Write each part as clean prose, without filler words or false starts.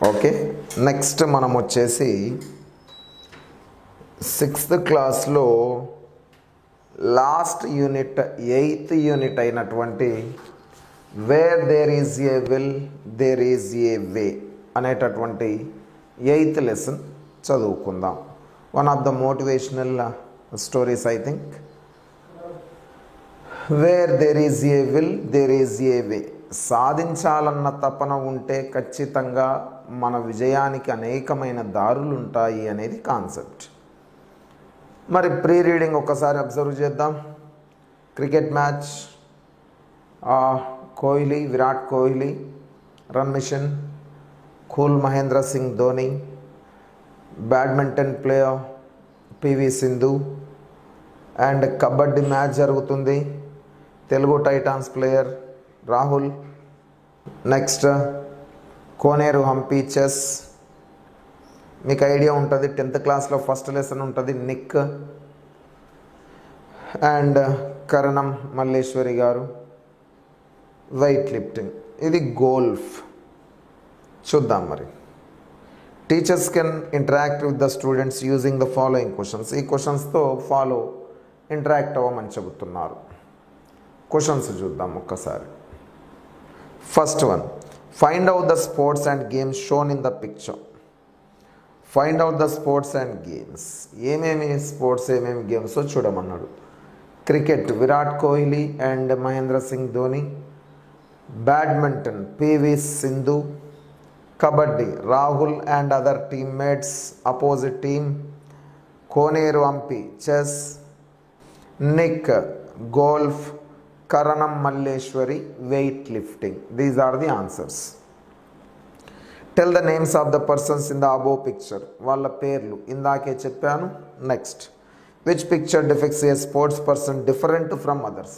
Okay, next మనం వచ్చేసి 6th క్లాస్లో లాస్ట్ యూనిట్ 8th యూనిట్ అయినటువంటి where there is a will there is a way అనేటటువంటి 8th lesson చదువుకుందాం. One of the motivational stories I think. Where there is a will there is a way. సాధించాలన్న తపన ఉంటే ఖచ్చితంగా మన విజయానికి అనేకమైన దారులు ఉంటాయి అనేది కాన్సెప్ట్. మరి ప్రీ రీడింగ్ ఒక్కసారి అబ్జర్వ్ చేద్దాం. Cricket match, Kohli, Virat Kohli run machine, cool Mahendra Singh Dhoni, badminton player PV Sindhu, and kabaddi match జరుగుతుంది. Telugu Titans player Rahul. Next Koneru Humpy chess, మీకు ఐడియా ఉంటుంది, 10th క్లాస్లో ఫస్ట్ లెసన్ ఉంటుంది. నిక్ అండ్ కరణం మల్లేశ్వరి గారు వెయిట్ లిఫ్టింగ్. ఇది గోల్ఫ్. చూద్దాం మరి. Teachers can interact with the students using the following questions. ఈ క్వశ్చన్స్తో ఇంటరాక్ట్ అవ్వమని చెబుతున్నారు. క్వశ్చన్స్ చూద్దాం ఒక్కసారి. First one, find out the sports and games shown in the picture. Find out the sports and games. ఏమేమి sports ఏమేమి games చూడమన్నాడు. Cricket Virat Kohli and Mahendra Singh Dhoni, badminton PV Sindhu, kabaddi Rahul and other teammates opposite team, Koneru Humpy chess, Nick golf, Karnam Malleswari weight lifting. These are the answers. Tell the names of the persons in the above picture. వాళ్ళ పేర్లు ఇందాకే చెప్పాను. Next, which picture depicts a sports person different from others.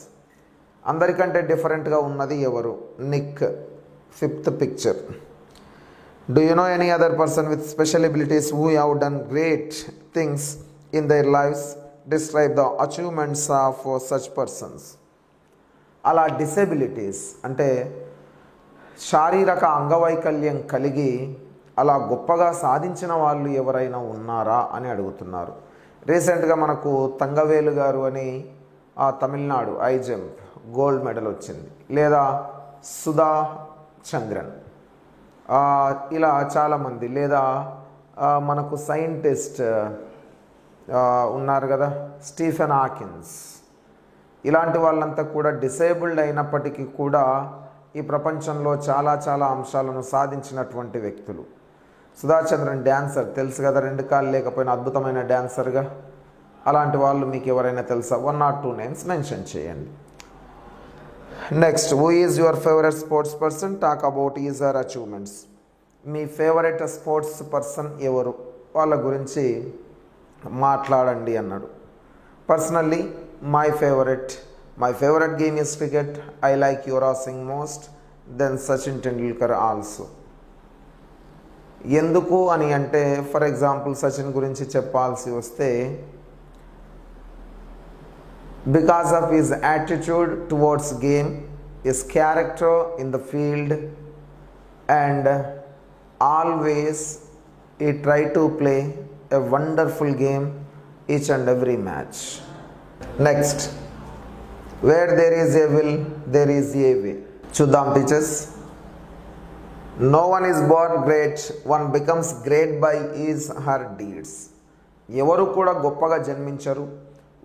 అందరికంటే డిఫరెంట్గా ఉన్నది ఎవరు? Nick. 5th picture. Do you know any other person with special abilities who have done great things in their lives. Describe the achievements of such persons. అలా disabilities అంటే శారీరక అంగవైకల్యం కలిగి అలా గొప్పగా సాధించిన వాళ్ళు ఎవరైనా ఉన్నారా అని అడుగుతున్నారు. రీసెంట్గా మనకు తంగవేలు గారు అని తమిళనాడు ఐజంప్ గోల్డ్ మెడల్ వచ్చింది. లేదా సుధా చంద్రన్, ఇలా చాలామంది. లేదా మనకు సైంటిస్ట్ ఉన్నారు కదా, స్టీఫెన్ హాకిన్స్. ఇలాంటి వాళ్ళంతా కూడా డిసేబుల్డ్ అయినప్పటికీ కూడా ఈ ప్రపంచంలో చాలా చాలా అంశాలను సాధించినటువంటి వ్యక్తులు. సుధాచంద్రన్ డ్యాన్సర్ తెలుసు కదా, 2 కాళ్ళు లేకపోయినా అద్భుతమైన డ్యాన్సర్గా. అలాంటి వాళ్ళు మీకు ఎవరైనా తెలుసా? 1 or 2 నేమ్స్ మెన్షన్ చేయండి. Next, who is your favourite sports person? Talk about his her achievements. మీ ఫేవరెట్ స్పోర్ట్స్ పర్సన్ ఎవరు, వాళ్ళ గురించి మాట్లాడండి అన్నాడు. Personally my favorite game is cricket. I like Yuvraj Singh most, then Sachin Tendulkar also. ఎందుకు అని అంటే, ఫర్ ఎగ్జాంపుల్ సచిన్ గురించి చెప్పాల్సి వస్తే, because of his attitude towards game, his character in the field, and always he try to play a wonderful game each and every match. Next, where there is a will there is a way. చూద్దాం teachers. No one is born great, one becomes great by his her deeds. ఎవరు కూడా గొప్పగా జన్మించరు,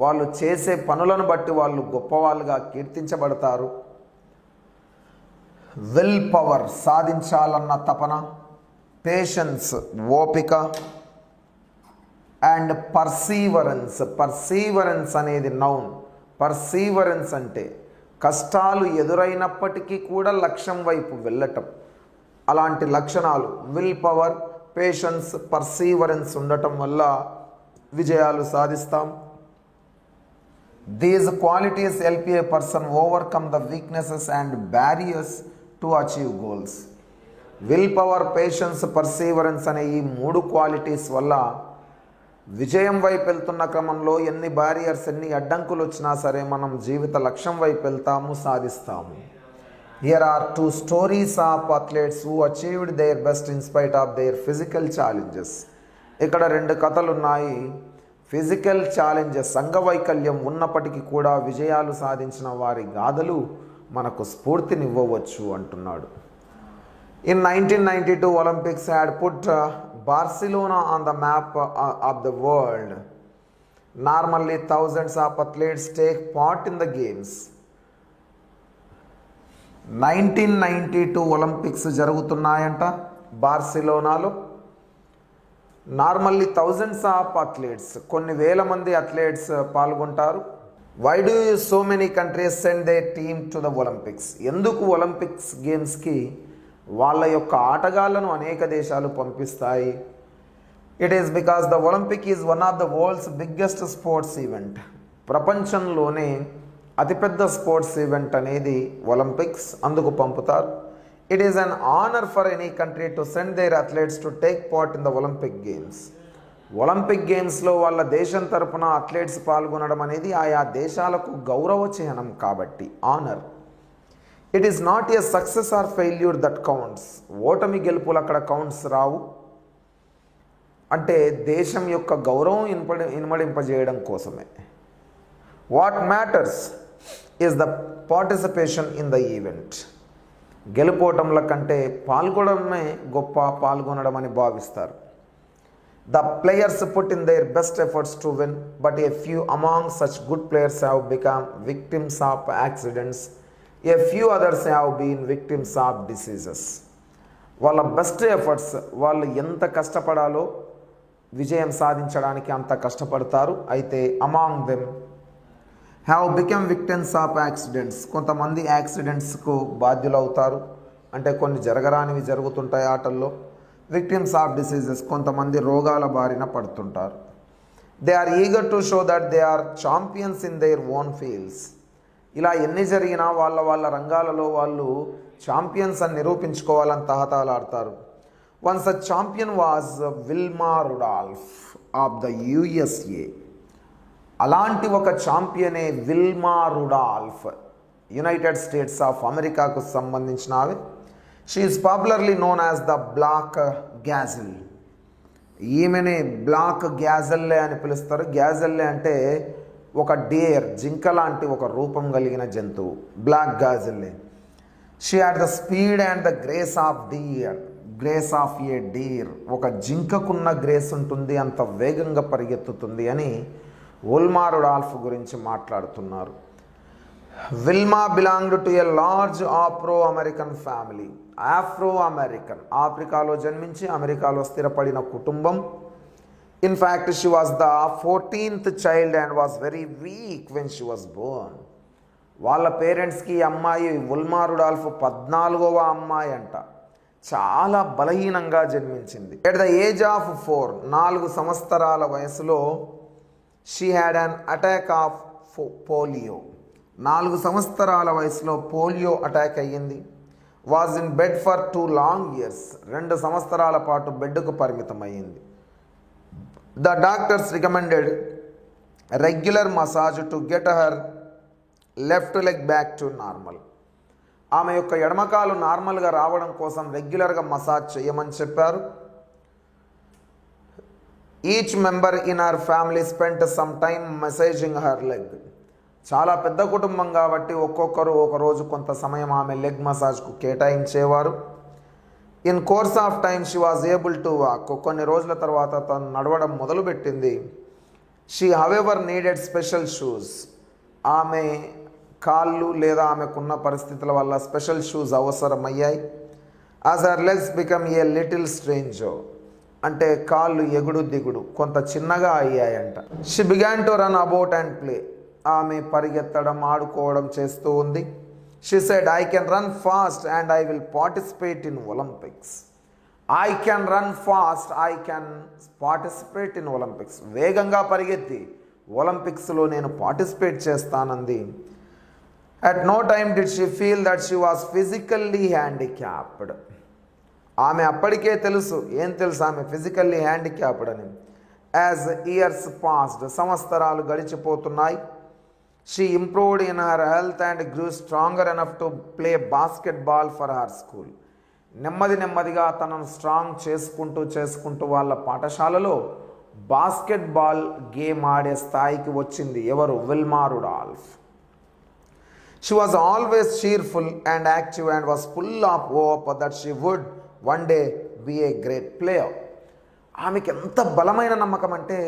వాళ్ళు చేసే పనులను బట్టి వాళ్ళు గొప్పవాళ్ళుగా కీర్తించబడతారు. Will power సాధించాలన్న తపన, పేషెన్స్ ఓపిక, అండ్ పర్సీవరెన్స్ అనేది నౌన్. పర్సీవరెన్స్ అంటే కష్టాలు ఎదురైనప్పటికీ కూడా లక్ష్యం వైపు వెళ్ళటం. అలాంటి లక్షణాలు విల్ పవర్, పేషెన్స్, పర్సీవరెన్స్ ఉండటం వల్ల విజయాలు సాధిస్తాం. These qualities help A person overcome the weaknesses and barriers to achieve goals. Will power, patience, perseverance అనే ఈ 3 క్వాలిటీస్ వల్ల విజయం వైపు వెళ్తున్న క్రమంలో ఎన్ని బ్యారియర్స్, ఎన్ని అడ్డంకులు వచ్చినా సరే మనం జీవిత లక్ష్యం వైపు వెళ్తాము, సాధిస్తాము. Here are two stories of athletes who achieved their best in spite of their physical challenges. ఇక్కడ రెండు కథలు ఉన్నాయి. ఫిజికల్ ఛాలెంజెస్, అంగవైకల్యం ఉన్నప్పటికీ కూడా విజయాలు సాధించిన వారి గాథలు మనకు స్ఫూర్తినివ్వవచ్చు అంటున్నాడు. In 1992 Olympics had put Barcelona on the map of the world. Normally thousands of athletes take part in the games. 1992 Olympics జరుగుతున్నాయంట బార్సిలోనాలో. నార్మల్లీ థౌజండ్స్ ఆఫ్ అథ్లెట్స్, కొన్ని వేల మంది అథ్లెట్స్ పాల్గొంటారు. Why do so many countries send their team to the Olympics? ఎందుకు Olympics గేమ్స్కి వాళ్ళ యొక్క ఆటగాళ్లను అనేక దేశాలు పంపిస్తాయి? It is because the Olympic is one of the world's biggest sports event. ప్రపంచంలోనే అతిపెద్ద స్పోర్ట్స్ ఈవెంట్ అనేది ఒలింపిక్స్, అందుకు పంపుతారు. It is an honour for any country to send their athletes to take part in the Olympic games. Olympic గేమ్స్లో వాళ్ళ దేశం తరపున athletes పాల్గొనడం అనేది ఆయా దేశాలకు గౌరవ చిహ్నం కాబట్టి honour. It is not a success or failure that counts. ఓటమి గెలుపులు అక్కడ కౌంట్స్ రావు. అంటే దేశం యొక్క గౌరవం ఇనుమడింపజేయడం కోసమే. What matters is the participation in the event. గెలుపోవటంల కంటే పాల్గొనడమే గొప్ప, పాల్గొనడం అని భావిస్తారు. The players put in their best efforts to win, but a few among such good players have become victims of accidents. A few others have been victims of diseases. వాళ్ళ best efforts, వాళ్ళు ఎంత కష్టపడాలో విజయం సాధించడానికి అంత కష్టపడతారు. అయితే among them have become victims of accidents. కొంతమంది యాక్సిడెంట్స్కు బాధ్యులవుతారు, అంటే కొన్ని జరగరానివి జరుగుతుంటాయి ఆటల్లో. విక్టిమ్స్ ఆఫ్ డిసీజెస్, కొంతమంది రోగాల బారిన పడుతుంటారు. They are eager to show that they are champions in their own fields. ఇలా ఎన్ని జరిగినా వాళ్ళ రంగాలలో వాళ్ళు ఛాంపియన్స్ అని నిరూపించుకోవాలని తహతహలాడతారు. Once a champion was Wilma Rudolph of the USA. అలాంటి ఒక ఛాంపియనే Wilma Rudolph, United States of అమెరికాకు సంబంధించిన ఆమె. She is popularly known as the black gazelle. ఈమెనే బ్లాక్ గ్యాజల్లే అని పిలుస్తారు. గ్యాజల్లే అంటే ఒక డేర్, జింక లాంటి ఒక రూపం కలిగిన జంతువు, black gazelle. She had the speed and the grace of a deer. ఒక జింకకున్న గ్రేస్ ఉంటుంది, అంత వేగంగా పరిగెత్తుతుంది అని విల్మా రుడాల్ఫ్ గురించి మాట్లాడుతున్నారు. Wilma belonged to a large Afro-American family. Afro-American, ఆఫ్రికాలో జన్మించి అమెరికాలో స్థిరపడిన కుటుంబం. In fact she was the 14th child and was very weak when she was born. వాళ్ళ పేరెంట్స్కి అమ్మాయి విల్మా రుడాల్ఫ్ 14వ అమ్మాయి అంట. చాలా బలహీనంగా జన్మించింది. ఎట్ ద ఏజ్ ఆఫ్ 4, 4 సంవత్సరాల వయసులో she had an attack of polio. 4 సంవత్సరాల వయసులో పోలియో అటాక్ అయ్యింది. Was in bed for 2 long years. 2 సంవత్సరాల పాటు బెడ్కు పరిమితం అయ్యింది. The doctors recommended regular massage to get her left leg back to normal. ఆమె యొక్క ఎడమకాలు నార్మల్గా రావడం కోసం రెగ్యులర్గా మసాజ్ చేయమని చెప్పారు. Each member in our family spent some time massaging her leg. చాలా పెద్ద కుటుంబం కాబట్టి ఒక్కొక్కరు ఒకరోజు కొంత సమయం ఆమె లెగ్ మసాజ్కు కేటాయించేవారు. In course of time she was able to walk. కొన్ని రోజుల తర్వాత తను నడవడం మొదలుపెట్టింది. She however needed special shoes. ఆమె కాళ్ళు లేదా ఆమెకున్న పరిస్థితుల వల్ల స్పెషల్ షూస్ అవసరమయ్యాయి. As her legs become a little strange. అంటే కాళ్ళు ఎగుడు దిగుడు కొంత చిన్నగా అయ్యాయంట. She began to run about and play. ఆమె పరిగెత్తడం, ఆడుకోవడం చేస్తూ ఉంది. She said, I can run fast and I will participate in Olympics. I can run fast, I can participate in Olympics. వేగంగా పరిగెత్తి ఒలింపిక్స్లో నేను పార్టిసిపేట్ చేస్తానంది. At no time did she feel that she was physically handicapped. ఆమె అప్పటికే తెలుసు, ఏం తెలుసు, ఆమె ఫిజికల్లీ హ్యాండిక్యాప్డ్ అని. యాజ్ ఇయర్స్ పాస్డ్, సంవత్సరాలు గడిచిపోతున్నాయి. She improved in her health and grew stronger enough to play basketball for her school. నెమ్మదిగా తనను స్ట్రాంగ్ చేసుకుంటూ వాళ్ళ పాఠశాలలో బాస్కెట్బాల్ గేమ్ ఆడే స్థాయికి వచ్చింది. ఎవరు? Wilma Rudolf. She was always cheerful and active and was full of hope that she would one day be a great player. ఆమెకి ఎంత బలమైన నమ్మకం అంటే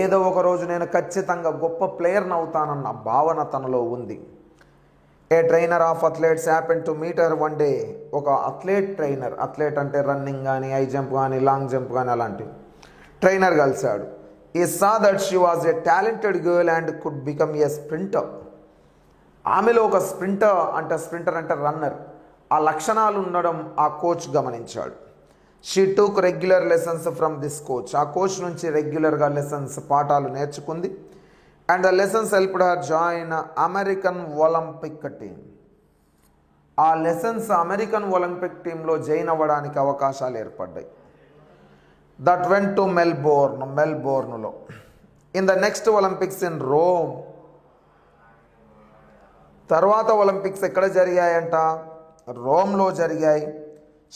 ఏదో ఒక రోజు నేను ఖచ్చితంగా గొప్ప ప్లేయర్ని అవుతానన్న భావన తనలో ఉంది. A trainer of athletes happen to meet her one day. ఒక ట్రైనర్ అంటే రన్నింగ్ కానీ, హై జంప్ కానీ, లాంగ్ జంప్ కానీ అలాంటి ట్రైనర్ కలిశాడు. He saw that she was a talented girl and could become a sprinter. ఆమెలో ఒక స్ప్రింటర్ అంటే రన్నర్ ఆ లక్షణాలు ఉండడం ఆ కోచ్ గమనించాడు. She took regular lessons from this coach. ఆ కోచ్ నుంచి రెగ్యులర్గా పాఠాలు నేర్చుకుంది. And the lessons helped her join American Olympic team. ఆ లెసన్స్ అమెరికన్ ఒలింపిక్ టీంలో జాయిన్ అవ్వడానికి అవకాశాలు ఏర్పడ్డాయి. దట్ వెంట్ టు మెల్బోర్న్లో. In the next Olympics in Rome. తర్వాత ఒలింపిక్స్ ఎక్కడ జరిగాయంట? రోమ్లో జరిగాయి.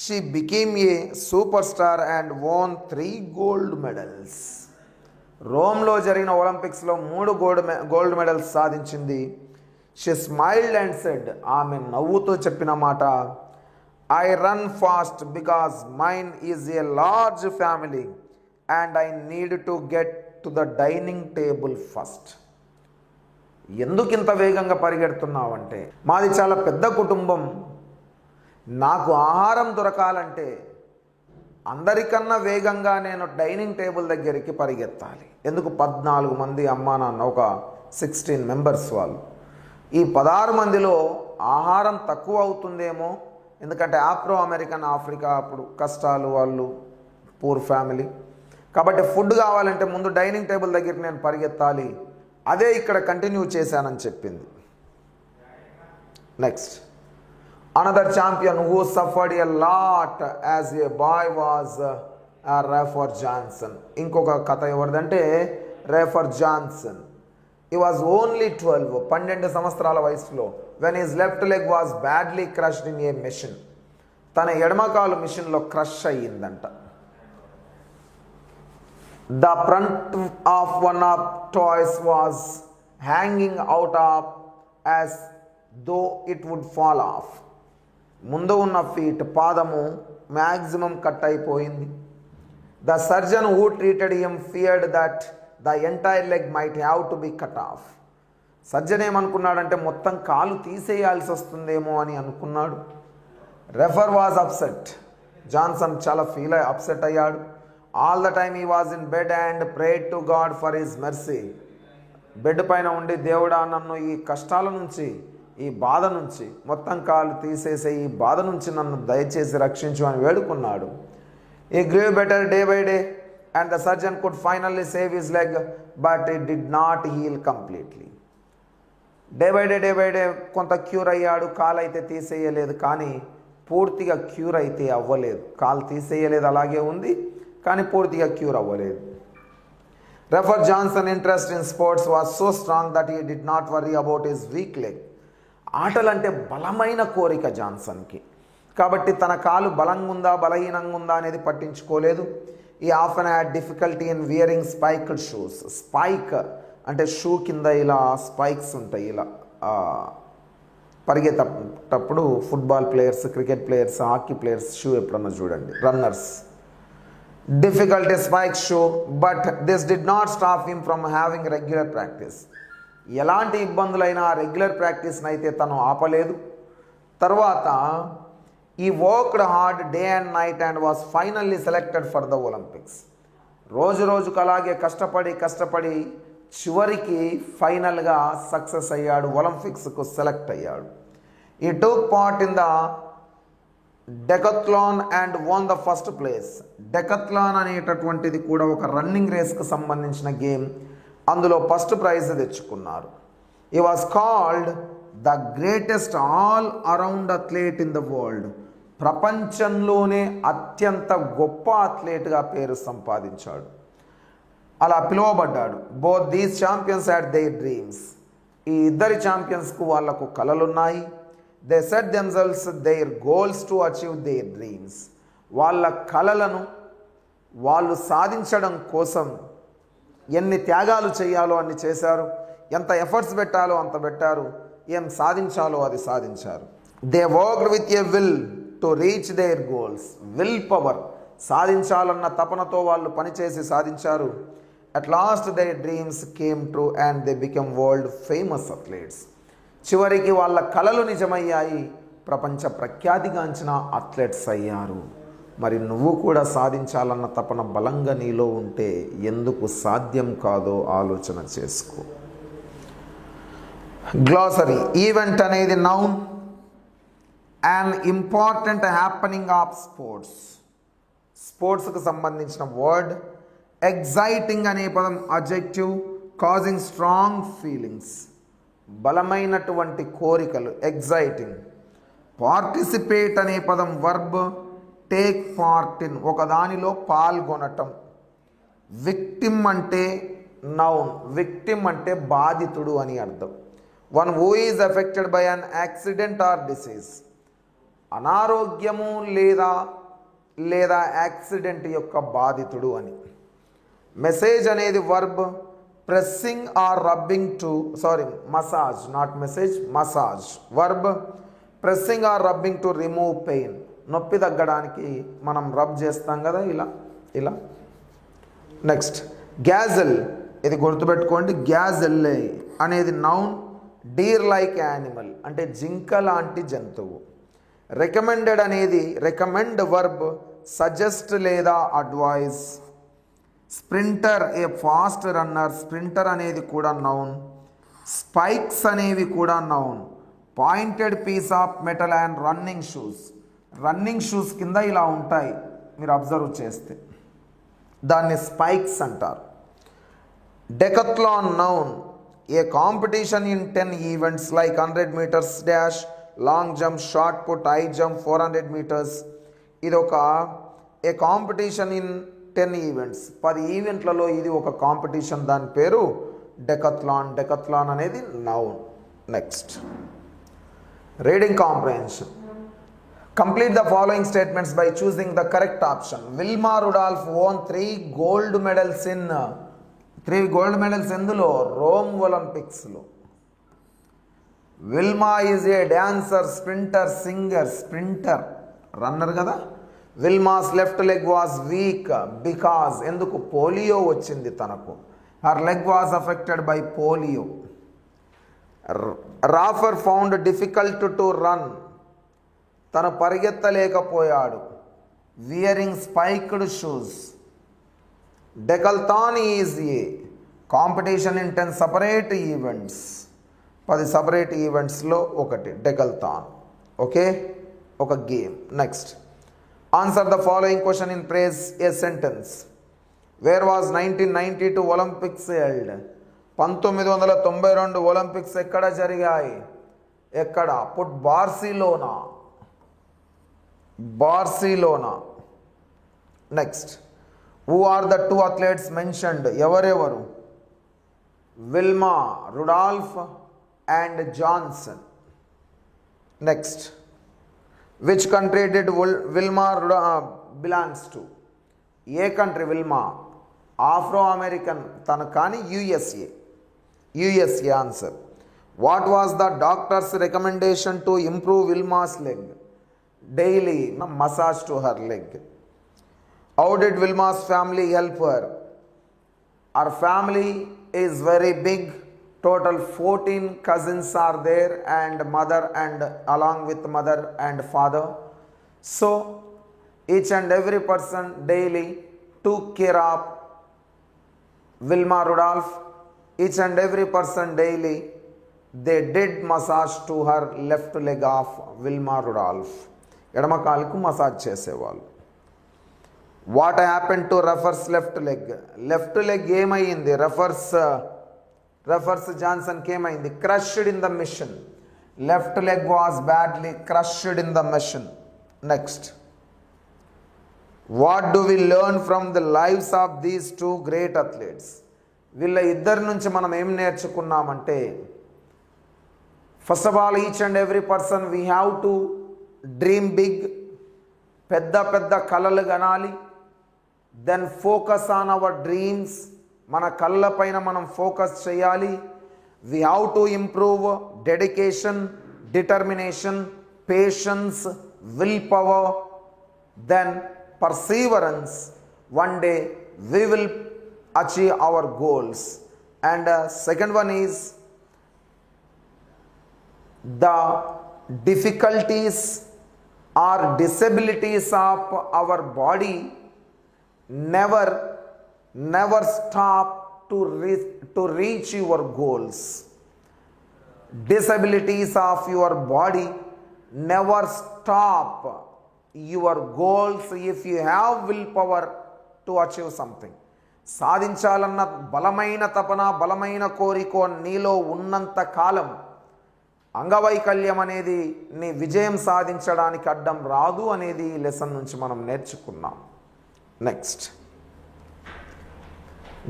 She became a super star and won 3 gold medals. రోమ్లో జరిగిన ఒలింపిక్స్లో 3 గోల్డ్ మెడల్స్ సాధించింది. She smiled and said. ఆమె నవ్వుతూ చెప్పిన మాట, I run fast because mine is a large family and I need to get to the dining table first. ఎందుకు ఇంత వేగంగా పరిగెడుతున్నావంటే, మాది చాలా పెద్ద కుటుంబం, నాకు ఆహారం దొరకాలంటే అందరికన్నా వేగంగా నేను డైనింగ్ టేబుల్ దగ్గరికి పరిగెత్తాలి. ఎందుకు? 14 మంది అమ్మా నాన్న, ఒక 16 మెంబర్స్ వాళ్ళు. ఈ 16 మందిలో ఆహారం తక్కువ అవుతుందేమో, ఎందుకంటే ఆఫ్రికా అప్పుడు కష్టాలు, వాళ్ళు పూర్ ఫ్యామిలీ, కాబట్టి ఫుడ్ కావాలంటే ముందు డైనింగ్ టేబుల్ దగ్గరికి నేను పరిగెత్తాలి. అదే ఇక్కడ కంటిన్యూ చేశానని చెప్పింది. Next, another champion who suffered a lot as a bye was wafer Johnson. ఇంకొక కథ ఎవరిదంటే రేఫర్ జాన్సన్. ఈ వాజ్ ఓన్లీ 12 సంవత్సరాల వయసులో when his left leg was badly crushed in a machine. తన ఎడమకాలు మిషన్లో crush అయ్యిందంట. The front of one of toys was hanging out of as though it would fall off. ముందు ఉన్న పాదము maximum cut అయిపోయింది. The surgeon who treated him feared that the entire leg might have to be cut off. Surgeon ఏమనుకున్నాడంటే మొత్తం కాలు తీసేయాల్సి వస్తుందేమో అని అనుకున్నాడు. Rafer was upset. జాన్సన్ చాలా అప్సెట్ అయ్యాడు. All the time he was in bed and prayed to God for his mercy. Bed పైన ఉండి, దేవుడా నన్ను ఈ కష్టాల నుంచి, ఈ బాధ నుంచి, మొత్తం కాలు తీసేసే ఈ బాధ నుంచి నన్ను దయచేసి రక్షించు అని వేడుకున్నాడు. He grew better day by day and the surgeon could finally save his leg but it did not heal completely. Day by day కొంత క్యూర్ అయ్యాడు. కాలు అయితే తీసేయలేదు, కానీ పూర్తిగా క్యూర్ అయితే అవ్వలేదు. కాలు తీసేయలేదు, అలాగే ఉంది, కానీ పూర్తిగా క్యూర్ అవ్వలేదు. Rafer Johnson interest in sports was so strong that he did not worry about his weak leg. ఆటలంటే బలమైన కోరిక జాన్సన్కి, కాబట్టి తన కాలు బలంగా ఉందా బలహీనంగా ఉందా అనేది పట్టించుకోలేదు. He often had difficulty in wearing spiked shoes. Spike అంటే షూ కింద ఇలా స్పైక్స్ ఉంటాయి. ఇలా పరిగెత్తేటప్పుడు football players, cricket players, hockey players shoe ఎప్పుడన్నా చూడండి, runners. difficult spike show, but this did not stop him from having regular practice. ఎలాంటి ఇబ్బందులైనా regular ప్రాక్టీస్ని అయితే తను ఆపలేదు. తర్వాత ఈ worked hard day and night and was finally selected for the Olympics. రోజుకు అలాగే కష్టపడి చివరికి ఫైనల్గా సక్సెస్ అయ్యాడు, ఒలింపిక్స్కు సెలెక్ట్ అయ్యాడు. He took part in the decathlon and won the first place. Decathlon అనేటటువంటిది కూడా ఒక రన్నింగ్ రేస్కి సంబంధించిన గేమ్. అందులో ఫస్ట్ ప్రైజ్ తెచ్చుకున్నారు. He was called the greatest all around athlete in the world. ప్రపంచంలోనే అత్యంత గొప్ప అథ్లెట్గా పేరు సంపాదించాడు, అలా పిలువబడ్డాడు. Both these champions had their dreams. ఈ ఇద్దరి ఛాంపియన్స్కు వాళ్లకు కలలున్నాయి. They set themselves their goals to achieve their dreams. వాళ్ళ కలలను వాళ్ళు సాధించడం కోసం ఎన్ని త్యాగాలు చేయాలో అన్ని చేశారు, ఎంత ఎఫర్ట్స్ పెట్టాలో అంత పెట్టారు, ఏం సాధించాలో అది సాధించారు. They worked with a will to reach their goals. Will power, సాధించాలన్న తపనతో వాళ్ళు పనిచేసి సాధించారు. At last their dreams came true and they become world famous athletes. చివరికి వాళ్ళ కలలు నిజమయ్యాయి, ప్రపంచ ప్రఖ్యాతిగాంచిన అథ్లెట్స్ అయ్యారు. మరి నువ్వు కూడా సాధించాలన్న తపన బలంగా నీలో ఉంటే ఎందుకు సాధ్యం కాదో ఆలోచన చేసుకో. గ్లాసరీ. ఈవెంట్ అనేది noun, an important happening of sports. స్పోర్ట్స్కు సంబంధించిన వర్డ్. ఎగ్జైటింగ్ అనే పదం అడ్జెక్టివ్, కాజింగ్ స్ట్రాంగ్ ఫీలింగ్స్, బలమైనటువంటి కోరికలు, ఎగ్జైటింగ్. పార్టిసిపేట్ అనే పదం వర్బ్, టేక్ పార్ట్ ఇన్, ఒకదానిలో పాల్గొనటం. విక్టిమ్ అంటే నౌన్, విక్టిమ్ అంటే బాధితుడు అని అర్థం. One who is affected by an accident or disease, అనారోగ్యము లేదా యాక్సిడెంట్ యొక్క బాధితుడు అని. మెసేజ్ అనేది verb, pressing or rubbing to, massage, not message, massage verb. Pressing or rubbing to remove pain, నొప్పి తగ్గడానికి మనం రబ్ చేస్తాం కదా, ఇలా. నెక్స్ట్ గ్యాజెల్, ఇది గుర్తుపెట్టుకోండి. గ్యాజెల్ అనేది నౌన్, డీర్ లైక్ యానిమల్ అంటే జింక లాంటి జంతువు. రికమెండెడ్ అనేది రికమెండ్ వర్బ్, సజెస్ట్ లేదా advise. Sprinter a fast runner, sprinter అనేది కూడా నౌన్. స్పైక్స్ అనేవి కూడా noun. Pointed piece of metal and running shoes, running shoes కింద ఇలా ఉంటాయి మీరు అబ్జర్వ్ చేస్తే, దాన్ని స్పైక్స్ అంటారు. Decathlon noun, a competition in 10 events like 100 metres dash, long jump, short put, high jump, 400 metres. ఇది ఒక ఏ కాంపిటీషన్ ఇన్ 10 ఈవెంట్స్, 10 ఈవెంట్లలో ఇది ఒక కాంపిటీషన్, దాని పేరు డెకథ్లాన్. డెకథ్లాన్ అనేది noun. Next reading comprehension. Complete the following statements by choosing the correct option. Wilma Rudolph won 3 gold medals ఎందులో? Rome ఒలింపిక్స్లో. Wilma is a dancer, sprinter, singer. Sprinter runner కదా. Wilma's left leg was weak because, ఎందుకు? Polio వచ్చింది తనకు. Her leg was affected by polio. Rafer found difficult to run, తను పరిగెత్తలేకపోయాడు. Wearing spiked shoes. Decathlon is a competition in 10 separate events, 10 separate ఈవెంట్స్లో ఒకటి decathlon. Okay, ఒక game. Next answer the following question in phrase a sentence. Where was 1992 Olympics held? 1992 Olympics ఎక్కడ జరిగాయి? ఎక్కడ? Put Barcelona. Next who are the 2 athletes mentioned? ఎవరెవరు? Wilma Rudolph and Johnson. Next which country did Wilma belongs to? ఏ country Wilma? Afro American తను, కానీ USA answer. What was the doctor's recommendation to improve Wilma's leg? Daily massage to her leg. How did Wilma's family help her? Her family is very big. Total 14 cousins are there, and mother and along with mother and father. So each and every person daily took care of Wilma Rudolph. Each and every person daily they did massage to her left leg of Wilma Rudolph. ఎడమ కాలుకు massage చేసేవాళ్ళు. What happen to Rafer's left leg? Left leg ఏమైంది? Rafer's జాన్సన్కి ఏమైంది? Crushed in the machine. Left leg was badly crushed in the machine. Next what do we learn from the lives of these 2 great athletes? వీళ్ళ ఇద్దరి నుంచి మనం ఏం నేర్చుకున్నామంటే, first of all each and every person we have to dream big, పెద్ద పెద్ద కలలు కనాలి. Then focus on our dreams, మన కళ్ళ పైన మనం ఫోకస్ చేయాలి. We have to improve dedication, determination, patience, will power, then perseverance. One day we will achieve our goals. And second one is the difficulties or disabilities of our body never stop to reach your goals. Disabilities of your body never stop your goals if you have willpower to achieve something. సాధించాలన్న బలమైన తపన, బలమైన కోరిక నీలో ఉన్నంత కాలం అంగవైకల్యం అనేది నీ విజయం సాధించడానికి అడ్డం రాదు అనేది ఈ లెసన్ నుంచి మనం నేర్చుకున్నాం. Next,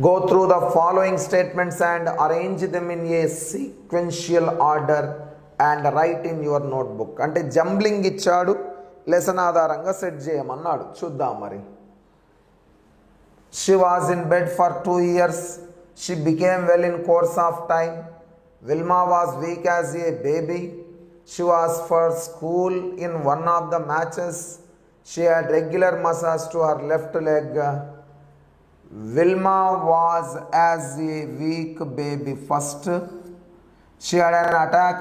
go through the following statements and arrange them in a sequential order and write in your notebook. అంటే జంబ్లింగ్ ఇచ్చాడు, లెసన్ ఆధారంగా సెట్ చేయమన్నాడు. చూద్దాం మరి. She was in bed for 2 years. She became well in course of time. Vilma was weak as a baby. She was for school in one of the matches. She had regular massage to her left leg. Vilma was as a weak baby first. She had an attack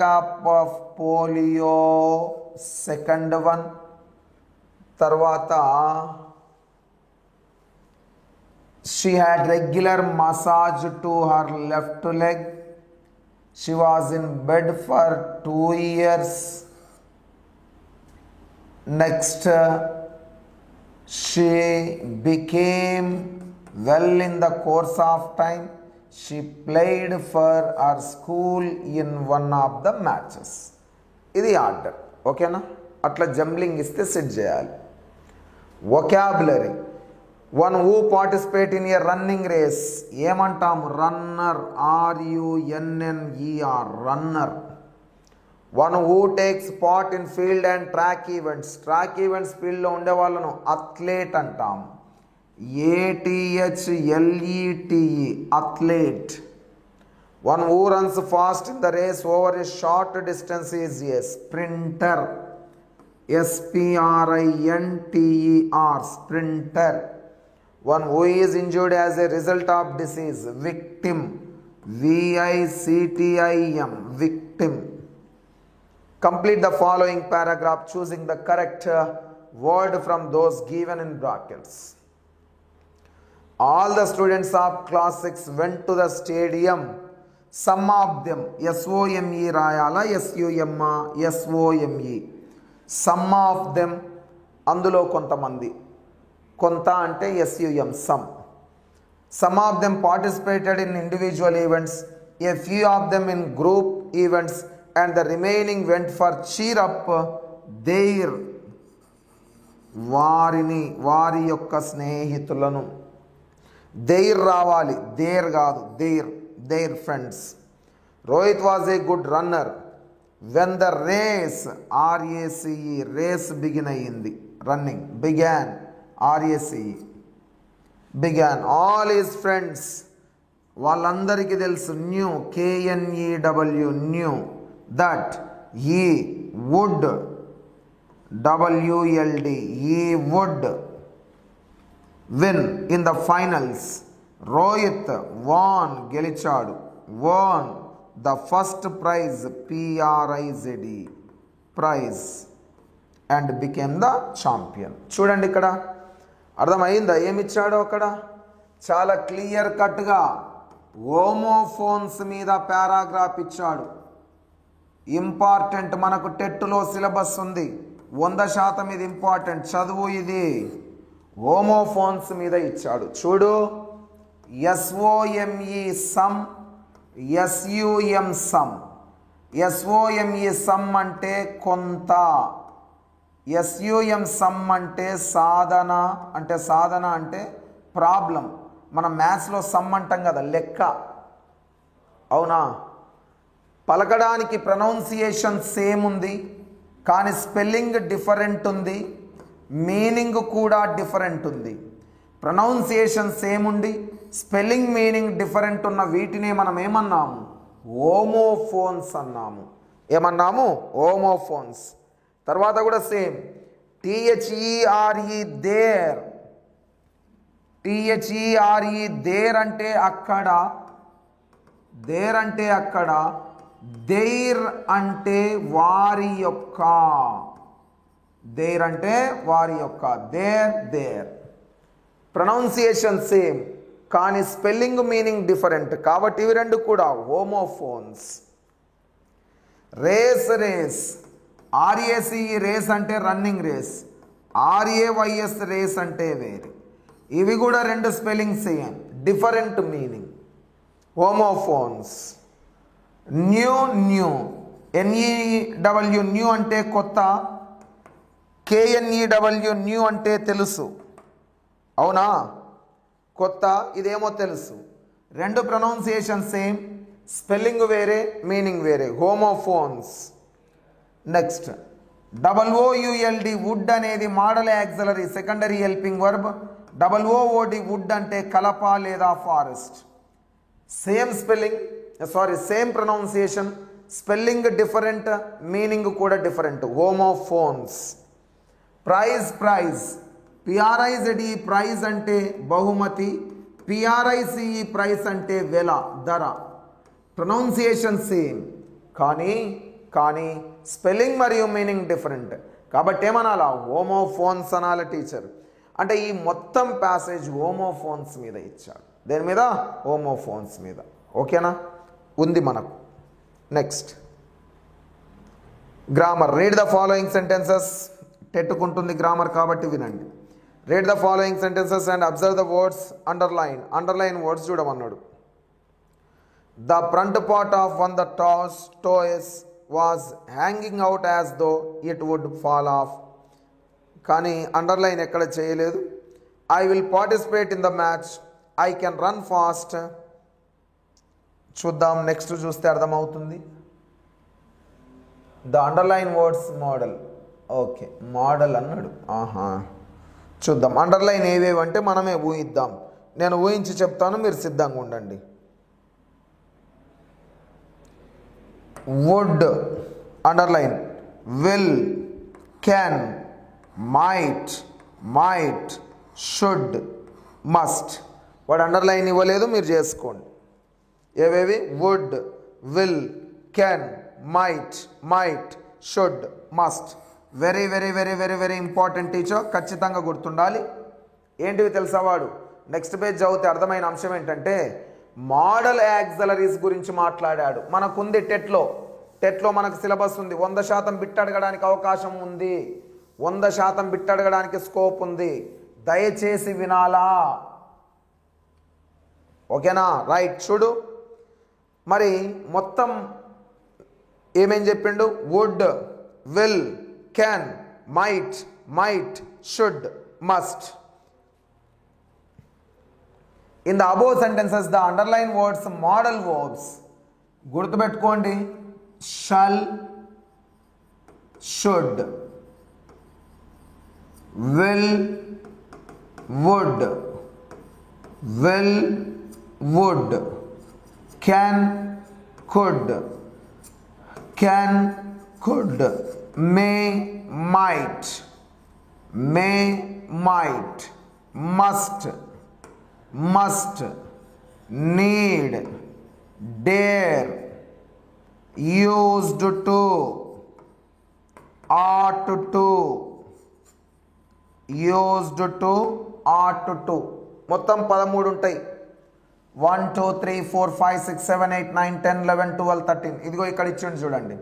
of polio, second one. తర్వాత she had regular massage to her left leg. She was in bed for 2 years. Next, she became well in the course of time. She played for her school in one of the matches. ఇది order, ఓకేనా? అట్లా jumbling ఇస్తే set చేయాలి. Vocabulary, one who participate in a running race ఏమంటాము? Runner, RUNNER, runner. One who takes part in field and track events, track events ఫీల్డ్లో ఉండే వాళ్ళను athlete అంటాము. ATHLETE, athlete. One who runs fast in the race over a short distance is a sprinter. SPRINTER, sprinter. One who is injured as a result of disease, victim. VICTIM, victim. Complete the following paragraph choosing the correct word from those given in brackets. All the students of class 6 went to the stadium. Some of them, SOME రాయాలా, SUME. Some of them, అందులో కొంతమంది, కొంత అంటే SUM, sum. Some of them participated in individual events, a few of them in group events and the remaining went for cheer up their, వారిని, వారి యొక్క స్నేహితులను. Their రావాలి, దేర్ కాదు, their friends. Rohit was a good runner. When the race, RACE, race begin అయ్యింది, running, began, RACE, began. All his friends, వాళ్ళందరికీ తెలుసు, knew, KNEW, knew that he would, WLD, he would win in the finals. Rohit won, గెలిచాడు, won the first prize, PRIZE, prize, and became the champion. చూడండి ఇక్కడ అర్థమైందా ఏమిచ్చాడో? అక్కడ చాలా clear కట్గా homophones మీద పారాగ్రాఫ్ ఇచ్చాడు. ఇంపార్టెంట్, మనకు టెట్లో సిలబస్ ఉంది, 100% ఇది ఇంపార్టెంట్ చదువు. ఇది హోమోఫోన్స్ మీద ఇచ్చాడు. చూడు, SOME some, SUM some. SOME some అంటే కొంత, SUM సమ్ అంటే సాధన, అంటే ప్రాబ్లం. మనం మ్యాథ్స్లో సమ్ అంటాం కదా, లెక్క, అవునా? పలకడానికి ప్రొనౌన్సియేషన్ సేమ్ ఉంది, కానీ స్పెల్లింగ్ డిఫరెంట్ ఉంది, మీనింగ్ కూడా డిఫరెంట్ ఉంది. ప్రొనౌన్సియేషన్ సేమ్ ఉండి స్పెల్లింగ్ మీనింగ్ డిఫరెంట్ ఉన్న వీటినే మనం ఏమన్నాము? హోమోఫోన్స్ అన్నాము. ఏమన్నాము? హోమోఫోన్స్. తర్వాత కూడా same, THERE there. THERE there అంటే అక్కడ, దేర్ అంటే అక్కడ, దేర్ అంటే వారి యొక్క, దేర్ అంటే వారి యొక్క, దేర్ దేర్. ప్రొనౌన్సియేషన్ సేమ్ కానీ స్పెల్లింగ్ మీనింగ్ డిఫరెంట్, కాబట్టి ఇవి రెండు కూడా homophones. Race rays, RACE race అంటే రన్నింగ్ రేస్, RAYS రేస్ అంటే వేరే. ఇవి కూడా రెండు spelling same, different meaning, homophones. New knew, NEW new అంటే కొత్త, KNEW న్యూ అంటే తెలుసు. అవునా? కొత్త, ఇదేమో తెలుసు. రెండు ప్రొనౌన్సియేషన్ సేమ్, స్పెల్లింగ్ వేరే, మీనింగ్ వేరే, హోమోఫోన్స్. నెక్స్ట్ WOULD వుడ్ అనేది modal auxiliary secondary helping verb. WOOD wood అంటే కలప లేదా forest. Same spelling, same pronunciation, spelling different, meaning కూడా different, homophones. Prize prize, PRIZE prize అంటే బహుమతి, PRICE ప్రైస్ అంటే వెల, ధర. ప్రొనౌన్సియేషన్ సేమ్ కానీ స్పెల్లింగ్ మరియు మీనింగ్ డిఫరెంట్, కాబట్టి ఏమనాలా? హోమోఫోన్స్ అనాలి టీచర్. అంటే ఈ మొత్తం ప్యాసేజ్ హోమోఫోన్స్ మీద ఇచ్చాడు. దేని మీద? హోమోఫోన్స్ మీద. ఓకేనా? ఉంది మనకు. Next grammar. Read the following sentences. టెట్టుకుంటుంది గ్రామర్ కాబట్టి వినండి. Read the following sentences and observe the words. Underline. Underline words చూడమన్నాడు. The front part of one the toys was hanging out as though it would fall off. కానీ underline ఎక్కడ చేయలేదు. I will participate in the match. I can run fast. చూద్దాం, next చూస్తే అర్థమవుతుంది. The underline words model. Okay, model అన్నాడు. చూద్దాం underline ఏవేవి అంటే మనమే ఊహిద్దాం. నేను ఊహించి చెప్తాను, మీరు సిద్ధంగా ఉండండి. Would underline, will, can, might, should, must. వాడు అండర్లైన్ ఇవ్వలేదు, మీరు చేసుకోండి. ఏవేవి? Would, will, can, might, should, must. Very very very very very important teacher, ఖచ్చితంగా గుర్తుండాలి. ఏంటివి తెలుసా? వాడు నెక్స్ట్ పేజ్ చదివితే అర్థమైన అంశం ఏంటంటే మోడల్ యాక్సిలరీస్ గురించి మాట్లాడాడు. మనకుంది టెట్లో మనకు సిలబస్ ఉంది. 100% బిట్ అడగడానికి అవకాశం ఉంది, 100% బిట్ అడగడానికి స్కోప్ ఉంది. దయచేసి వినాలా? ఓకేనా? రైట్. చూడు మరి మొత్తం ఏమేం చెప్పిండు? Would, will, can, might, should, must. In the above sentences, the underlined words model verbs. గుర్తుపెట్టుకోండి. shall, should, will, would, can, could, may, might, must, need, dare, used to, ought to. మొత్తం 13 ఉంటాయి. 1 2 3 4 5 6 7 8 9 10 11 12 13. ఇదిగో ఇక్కడ ఇచ్చిండు చూడండి.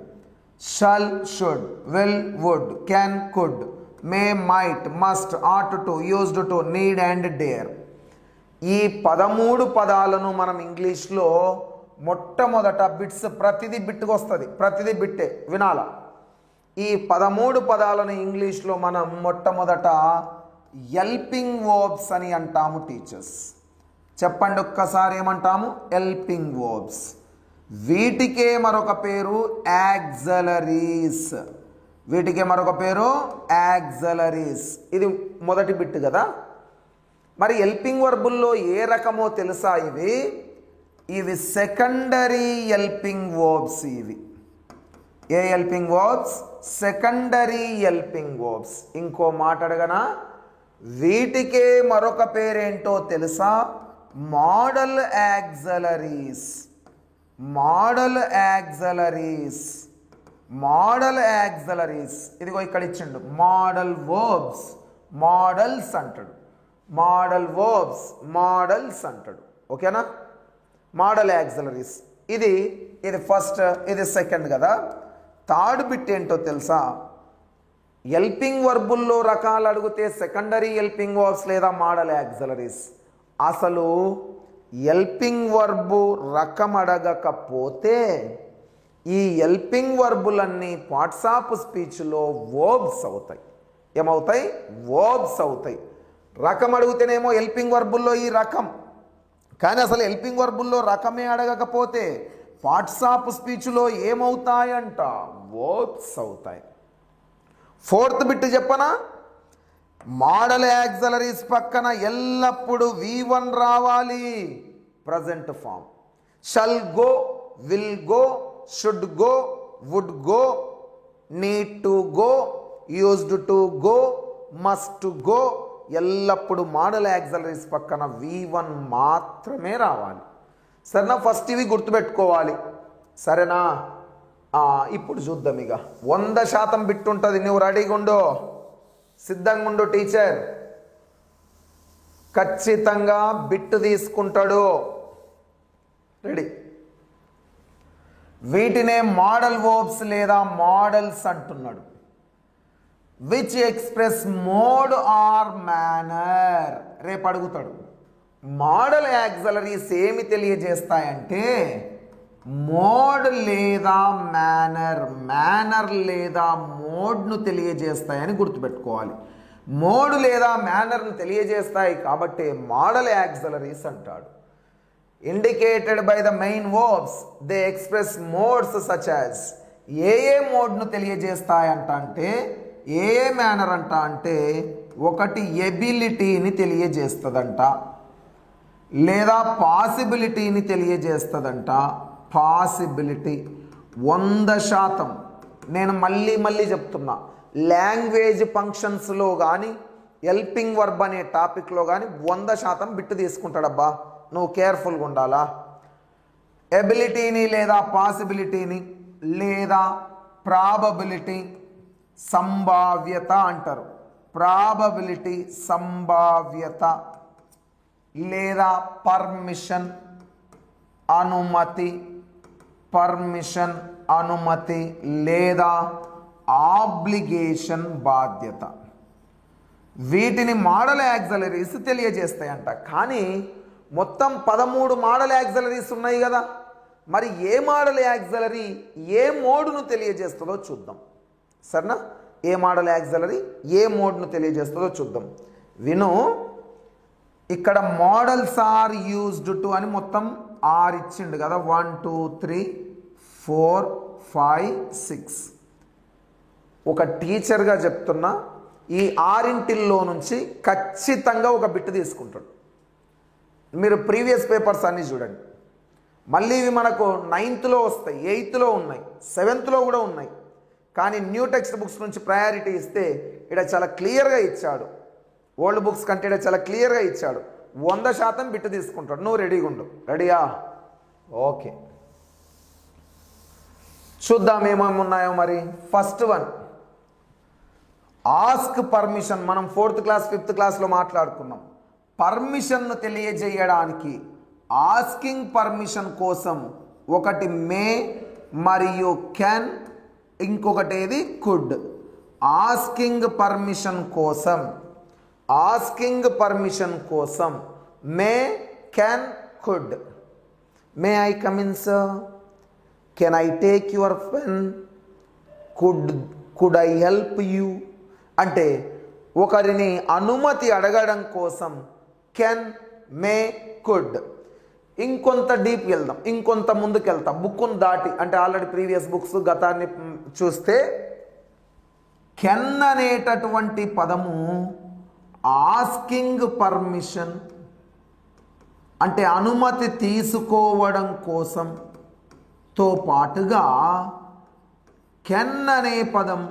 shall, should, will, would, can, could, may, might, must, ought to, used to, need and dare. ఈ 13 పదాలను మనం ఇంగ్లీష్లో మొట్టమొదట బిట్స్, ప్రతిదీ బిట్గా వస్తుంది, ప్రతిదీ బిట్టే వినాలా. ఈ 13 పదాలను ఇంగ్లీష్లో మనం మొట్టమొదట హెల్పింగ్ వర్బ్స్ అని అంటాము టీచర్స్. చెప్పండి ఒక్కసారి, ఏమంటాము? Helping verbs. వీటికే మరొక పేరు యాక్సిలరీస్. వీటికే మరొక పేరు యాక్సిలరీస్. ఇది మొదటి బిట్ కదా. మరి హెల్పింగ్ వర్బుల్లో ఏ రకమో తెలుసా? ఇవి సెకండరీ హెల్పింగ్ వర్బ్స్. ఇవి ఏ helping verbs? Secondary helping verbs. ఇంకో మాట అడగనా? వీటికే మరొక పేరేంటో తెలుసా? Modal auxiliaries. Modal auxiliaries. Modal auxiliaries. ఇదిగో ఇక్కడ ఇచ్చిండు మోడల్ వర్బ్స్, మోడల్స్ అంటాడు. మోడల్ వర్బ్స్, మోడల్స్ అంటాడు. ఓకేనా? Modal auxiliaries. ఇది ఫస్ట్, ఇది సెకండ్ కదా. థర్డ్ బిట్ ఏంటో తెలుసా? హెల్పింగ్ వర్బుల్లో రకాలు అడిగితే సెకండరీ హెల్పింగ్ వర్బ్స్ లేదా మోడల్ యాక్సిలరీస్. అసలు హెల్పింగ్ వర్బు రకం అడగకపోతే ఈ హెల్పింగ్ వర్బులన్నీ పార్ట్స్ ఆఫ్ స్పీచ్లో వర్బ్స్ అవుతాయి. ఏమవుతాయి? వర్బ్స్ అవుతాయి. రకం అడిగితేనేమో హెల్పింగ్ వర్బుల్లో ఈ రకం, కానీ అసలు హెల్పింగ్ వర్బుల్లో రకమే అడగకపోతే పార్ట్స్ ఆఫ్ స్పీచ్లో ఏమవుతాయంట? వర్బ్స్ అవుతాయి. ఫోర్త్ బిట్ చెప్పనా? మోడల్ యాక్సిలరీస్ పక్కన ఎల్లప్పుడూ V1 రావాలి. Present form. Shall go, will go, should go, would go, need to go, used to go, must go. ఎల్లప్పుడూ మోడల్ యాక్సిలరీస్ పక్కన V1 మాత్రమే రావాలి. సరేనా? ఫస్ట్ ఇవి గుర్తుపెట్టుకోవాలి. సరేనా? ఇప్పుడు చూద్దాం. ఇక 100% బిట్ ఉంటుంది. నువ్వు రెడీగా ఉండు, సిద్ధంగా ఉండు. టీచర్ ఖచ్చితంగా బిట్ తీసుకుంటాడు. రెడీ? వీటినే మోడల్ వర్బ్స్ లేదా మోడల్స్ అంటున్నాడు. Which express mode or manner. రేపు అడుగుతాడు. మోడల్ యాక్సిలరీస్ ఏమి తెలియజేస్తాయంటే మోడ్ లేదా మేనర్, మేనర్ లేదా మోడ్ను తెలియజేస్తాయని గుర్తుపెట్టుకోవాలి. మోడ్ లేదా మేనర్ను తెలియజేస్తాయి కాబట్టి మోడల్ యాక్సిలరీస్ అంటాడు. Indicated by the main verbs they express modes such as. ఏ మోడ్ను తెలియజేస్తాయంట అంటే, ఏ మేనర్ అంట అంటే, ఒకటి ఎబిలిటీని తెలియజేస్తుందంట, లేదా పాసిబిలిటీని తెలియజేస్తుందంట. పాసిబిలిటీ 100%. నేను మళ్ళీ చెప్తున్నా, లాంగ్వేజ్ ఫంక్షన్స్లో కానీ హెల్పింగ్ వర్బ్ అనే టాపిక్లో కానీ 100% బిట్టు తీసుకుంటాడబ్బా. నువ్వు కేర్ఫుల్గా ఉండాలా. ఎబిలిటీని లేదా పాసిబిలిటీని లేదా ప్రాబబిలిటీ, సంభావ్యత అంటారు. ప్రాబబిలిటీ, సంభావ్యత, లేదా పర్మిషన్, అనుమతి, పర్మిషన్, అనుమతి, లేదా ఆబ్లిగేషన్, బాధ్యత. వీటిని మోడల్ యాక్సిలరీస్ తెలియజేస్తాయంట. కానీ మొత్తం 13 మోడల్ యాక్సిలరీస్ ఉన్నాయి కదా. మరి ఏ మోడల్ యాక్సిలరీ ఏ మోడ్ను తెలియజేస్తుందో చూద్దాం. సరేనా? ఏ మోడల్ యాక్సిలరీ ఏ మోడ్ను తెలియజేస్తుందో చూద్దాం. విను. ఇక్కడ మోడల్స్ ఆర్ యూజ్డ్ టు అని మొత్తం 6 ఇచ్చిండు కదా. 1 2 3 4 5 6. ఒక టీచర్గా చెప్తున్నా, ఈ 6 నుంచి ఖచ్చితంగా ఒక బిట్ తీసుకుంటాడు. మీరు ప్రీవియస్ పేపర్స్ అన్నీ చూడండి. మళ్ళీ ఇవి మనకు 9th వస్తాయి, 8th ఉన్నాయి, 7th కూడా ఉన్నాయి. కానీ న్యూ టెక్స్ట్ బుక్స్ నుంచి ప్రయారిటీ ఇస్తే ఇక్కడ చాలా క్లియర్గా ఇచ్చాడు. ఓల్డ్ బుక్స్ కంటే ఇక్కడ చాలా క్లియర్గా ఇచ్చాడు. 100% బిట్ తీసుకుంటాడు. నువ్వు రెడీగా ఉండు. రెడీయా? ఓకే, చూద్దాం ఏమేమి ఉన్నాయో మరి. First one, ask permission. మనం 4th క్లాస్ 5th క్లాస్లో మాట్లాడుకున్నాం. పర్మిషన్ను తెలియజేయడానికి ఆస్కింగ్ పర్మిషన్ కోసం ఒకటి మే మరియు కెన్, ఇంకొకటి ఏది కుడ్. ఆస్కింగ్ పర్మిషన్ కోసం may, can, could. May I come in sir? Can I take your pen? Could I help you? అంటే ఒకరిని అనుమతి అడగడం కోసం కెన్, మే, కుడ్. ఇంకొంత డీప్ వెళ్దాం, ఇంకొంత ముందుకు వెళ్తాం, బుక్కును దాటి, అంటే ఆల్రెడీ ప్రీవియస్ బుక్స్ గతాన్ని చూస్తే కెన్ అనేటటువంటి పదము ఆస్కింగ్ పర్మిషన్ అంటే అనుమతి తీసుకోవడం కోసం తో పాటుగా కెన్ అనే పదం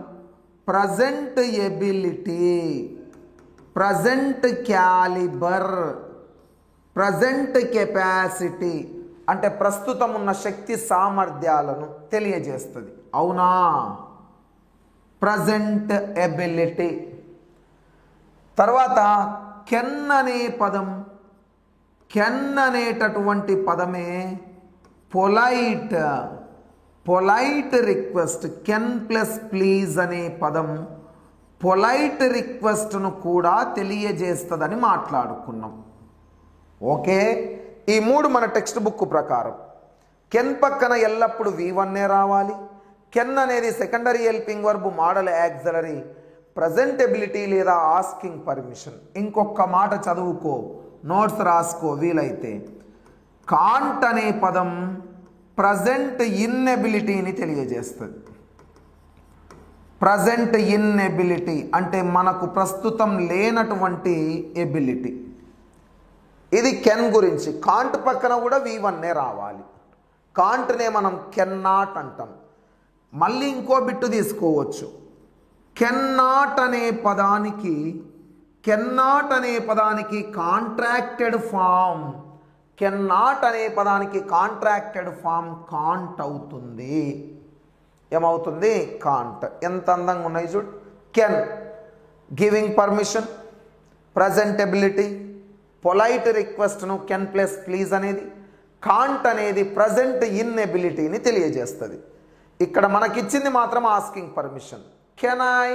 present ability, present calibre, present capacity అంటే ప్రస్తుతం ఉన్న శక్తి సామర్థ్యాలను తెలియజేస్తుంది. అవునా? Present ability. తర్వాత కెన్ అనే పదం, కెన్ అనేటటువంటి పదమే polite, polite request. Can plus please అనే పదం పొలైట్ రిక్వెస్ట్ను కూడా తెలియజేస్తుందని మాట్లాడుకున్నాం. ఓకే, ఈ మూడు మన టెక్స్ట్ బుక్ ప్రకారం. కెన్ పక్కన ఎల్లప్పుడూ V1 రావాలి. కెన్ అనేది secondary helping verb, modal auxiliary, present ability లేదా ఆస్కింగ్ పర్మిషన్. ఇంకొక మాట చదువుకో, నోట్స్ రాసుకో వీలైతే. కాంట్ అనే పదం ప్రజెంట్ ఇన్ఎబిలిటీని తెలియజేస్తుంది. ప్రజెంట్ ఇన్ఎబిలిటీ అంటే మనకు ప్రస్తుతం లేనటువంటి ఎబిలిటీ. ఇది కెన్ గురించి. కాంట్ పక్కన కూడా V1 రావాలి. కాంట్నే మనం కెన్ నాట్ అంటాం. మళ్ళీ ఇంకో బిట్టు తీసుకోవచ్చు. కెన్ నాట్ అనే పదానికి, కెన్ నాట్ అనే పదానికి కాంట్రాక్టెడ్ ఫామ్, కెన్ నాట్ అనే పదానికి కాంట్రాక్టెడ్ ఫామ్ కాంట్ అవుతుంది. ఏమవుతుంది? కాంట్. ఎంత అందంగా ఉన్నాయి చూడు. Can giving permission, present ability, polite రిక్వెస్ట్ను కెన్ ప్లస్ ప్లీజ్ అనేది, కాంట్ అనేది ప్రజెంట్ ఇన్ఎబిలిటీని తెలియజేస్తుంది. ఇక్కడ మనకిచ్చింది మాత్రం asking permission. Can I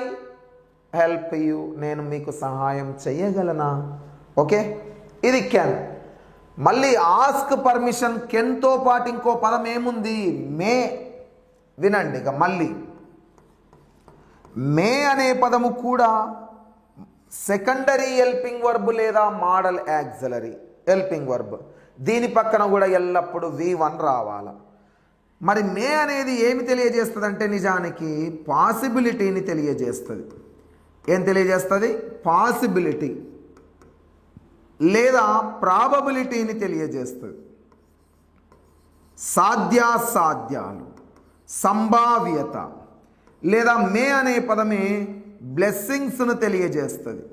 help you, నేను మీకు సహాయం చేయగలనా? ఓకే, ఇది కెన్. మళ్ళీ ఆస్క్ పర్మిషన్, కెన్తో పాటు ఇంకో పదం ఏముంది? మే. వినండి ఇక మళ్ళీ. మే అనే పదము కూడా సెకండరీ హెల్పింగ్ వర్బ్ లేదా మోడల్ యాక్సిలరీ హెల్పింగ్ వర్బ్. దీని పక్కన కూడా ఎల్లప్పుడూ V1 రావాలి. మరి మే అనేది ఏమి తెలియజేస్తుంది అంటే నిజానికి పాసిబిలిటీని తెలియజేస్తుంది. ఏం తెలియజేస్తుంది? పాసిబిలిటీ లేదా ప్రాబబిలిటీని తెలియజేస్తుంది. సాధ్యాసాధ్యాలు, సంభావ్యత. లేదా మే అనే పదమే బ్లెస్సింగ్స్ను తెలియజేస్తుంది.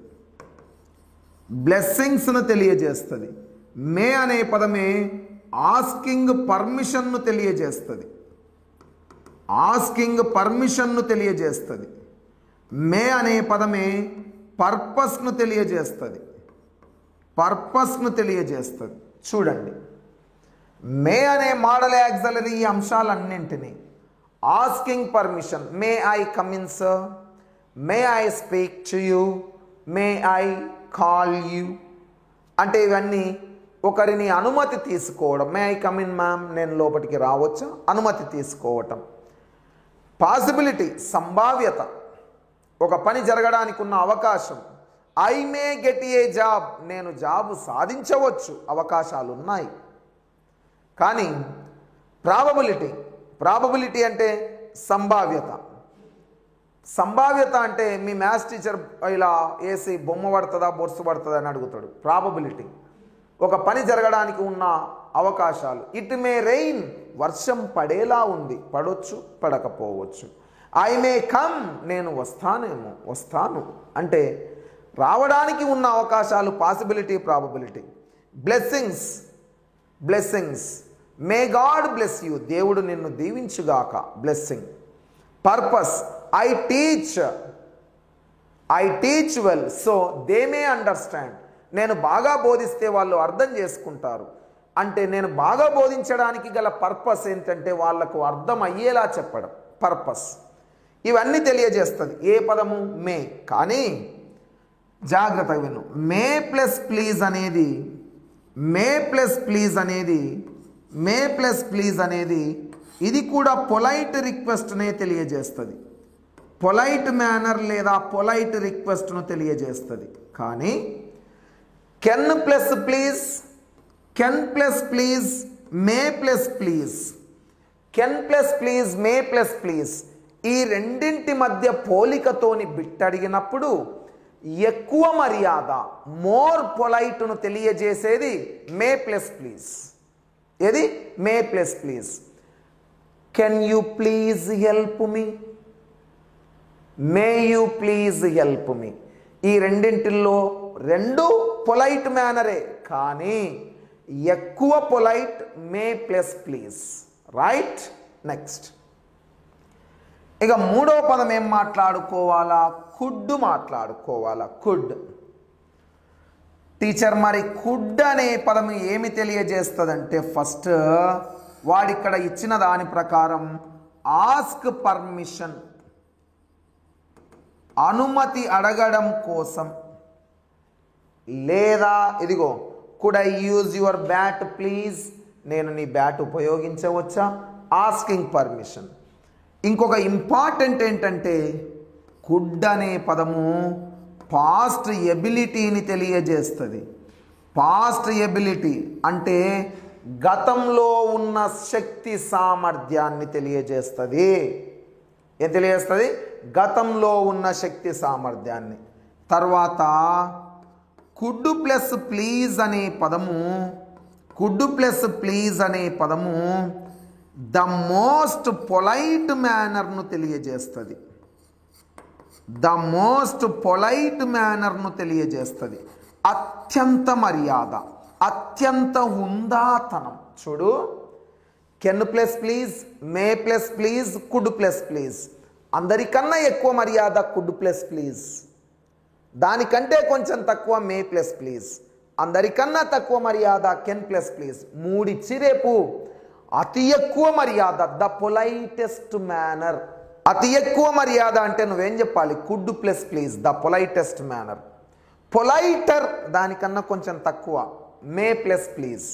బ్లెస్సింగ్స్ను తెలియజేస్తుంది. మే అనే పదమే ఆస్కింగ్ పర్మిషన్ను తెలియజేస్తుంది. ఆస్కింగ్ పర్మిషన్ను తెలియజేస్తుంది. మే అనే పదమే పర్పస్ను తెలియజేస్తుంది. పర్పస్ను తెలియజేస్తుంది. చూడండి, మే అనే మోడల్ యాక్సిలరీ ఈ అంశాలన్నింటినీ asking permission, may I come in sir, may I speak to you, may I call you అంటే ఇవన్నీ ఒకరిని అనుమతి తీసుకోవడం. May I come in ma'am, నేను లోపలికి రావచ్చా? అనుమతి తీసుకోవటం. పాసిబిలిటీ, సంభావ్యత, ఒక పని జరగడానికి ఉన్న అవకాశం. I may get a job, నేను జాబ్ సాధించవచ్చు, అవకాశాలు ఉన్నాయి. కానీ ప్రాబబిలిటీ, ప్రాబబిలిటీ అంటే సంభావ్యత. సంభావ్యత అంటే మీ మ్యాథ్స్ టీచర్ ఇలా వేసి బొమ్మ పడుతుందా బొర్సు పడుతుందా అని అడుగుతాడు. ప్రాబబిలిటీ ఒక పని జరగడానికి ఉన్న అవకాశాలు. ఇట్ మే రెయిన్, వర్షం పడేలా ఉంది, పడవచ్చు పడకపోవచ్చు. ఐ మే కమ్, నేను వస్తానేమో, వస్తాను అంటే రావడానికి ఉన్న అవకాశాలు. Possibility, probability. Blessings, blessings, may God bless you, దేవుడు నిన్ను దీవించుగాక, blessing. Purpose, I teach well so they may understand, నేను బాగా బోధిస్తే వాళ్ళు అర్థం చేసుకుంటారు. అంటే నేను బాగా బోధించడానికి గల పర్పస్ ఏంటంటే వాళ్ళకు అర్థం అయ్యేలా చెప్పడం, పర్పస్. ఇవన్నీ తెలియజేస్తుంది ఏ పదము? మే. కానీ జాగ్రత్తగా విను, మే ప్లస్ ప్లీజ్ అనేది, మే ప్లస్ ప్లీజ్ అనేది, మే ప్లస్ ప్లీజ్ అనేది ఇది కూడా పొలైట్ రిక్వెస్ట్నే తెలియజేస్తుంది. పొలైట్ మేనర్ లేదా పొలైట్ రిక్వెస్ట్ను తెలియజేస్తుంది. కానీ can plus please can plus please, May plus please. Can plus please, May plus please, ఈ రెండింటి మధ్య పోలికతోని బిట్ అడిగినప్పుడు ఎక్కువ మర్యాద, మోర్ పొలైట్ను తెలియజేసేది మే ప్లస్ ప్లీజ్. ఏది? May plus please. Can you please help me, may you please help me. ఈ రెండింటిల్లో రెండు పొలైట్ మేనరే, కానీ ఎక్కువ polite may plus please. Right. Next ఇక మూడో పదం ఏం మాట్లాడుకోవాలా? కుడ్ మాట్లాడుకోవాలా. కుడ్. టీచర్ మరి కుడ్ అనే పదం ఏమి తెలియజేస్తుందంటే, ఫస్ట్ వాడిక్కడ ఇచ్చిన దాని ప్రకారం ఆస్క్ పర్మిషన్, అనుమతి అడగడం కోసం, లేదా ఇదిగో could I use your bat please, నేను నీ బ్యాట్ ఉపయోగించవచ్చా, ఆస్కింగ్ పర్మిషన్. ఇంకొక ఇంపార్టెంట్ ఏంటంటే కుడ్ అనే పదము పాస్ట్ ఎబిలిటీని తెలియజేస్తుంది. పాస్ట్ ఎబిలిటీ అంటే గతంలో ఉన్న శక్తి సామర్థ్యాన్ని తెలియజేస్తుంది. ఏం తెలియజేస్తుంది? గతంలో ఉన్న శక్తి సామర్థ్యాన్ని. తర్వాత కుడ్ ప్లస్ ప్లీజ్ అనే పదము, కుడ్ ప్లస్ ప్లీజ్ అనే పదము ద మోస్ట్ పొలైట్ మేనర్ను తెలియజేస్తుంది. ద మోస్ట్ పొలైట్ మేనర్ను తెలియజేస్తుంది. అత్యంత మర్యాద, అత్యంత హుందాతనం. చూడు, can plus please, May plus please, could plus please. అందరికన్నా ఎక్కువ మర్యాద కుడ్ ప్లస్ ప్లీజ్, దానికంటే కొంచెం తక్కువ మే ప్లస్ ప్లీజ్, అందరికన్నా తక్కువ మర్యాద కెన్ ప్లస్ ప్లీజ్. మూడిచ్చి రేపు అతి ఎక్కువ మర్యాద ద పొలైటెస్ట్ మేనర్. అతి ఎక్కువ మర్యాద అంటే నువ్వేం చెప్పాలి? Could plus please, the politest manner. Politer దానికన్నా కొంచెం తక్కువ may plus please.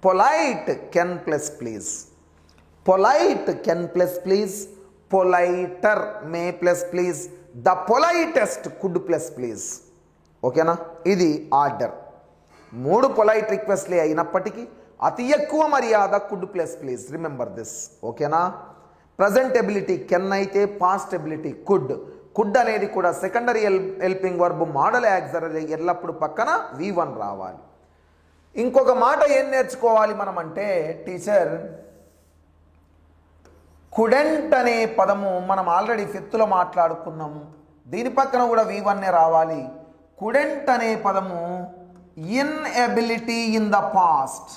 Polite can plus please. Polite can plus please, politer may plus please, the politest could plus please. ఓకేనా? ఇది ఆర్డర్. మూడు పొలైట్ రిక్వెస్ట్లే అయినప్పటికీ అతి ఎక్కువ మర్యాద could plus please. Remember this. ఓకేనా? ప్రజెంట్ ఎబిలిటీ కెన్ అయితే పాస్ట్ ఎబిలిటీ కుడ్. కుడ్ అనేది కూడా secondary helping verb, modal auxiliary, ఎల్లప్పుడు పక్కన V1 రావాలి. ఇంకొక మాట ఏం నేర్చుకోవాలి మనం అంటే, టీచర్ కుడెంట్ అనే పదము మనం ఆల్రెడీ ఫిఫ్త్లో మాట్లాడుకున్నాము, దీని పక్కన కూడా V1 రావాలి. కుడెంట్ అనే పదము inability in the past.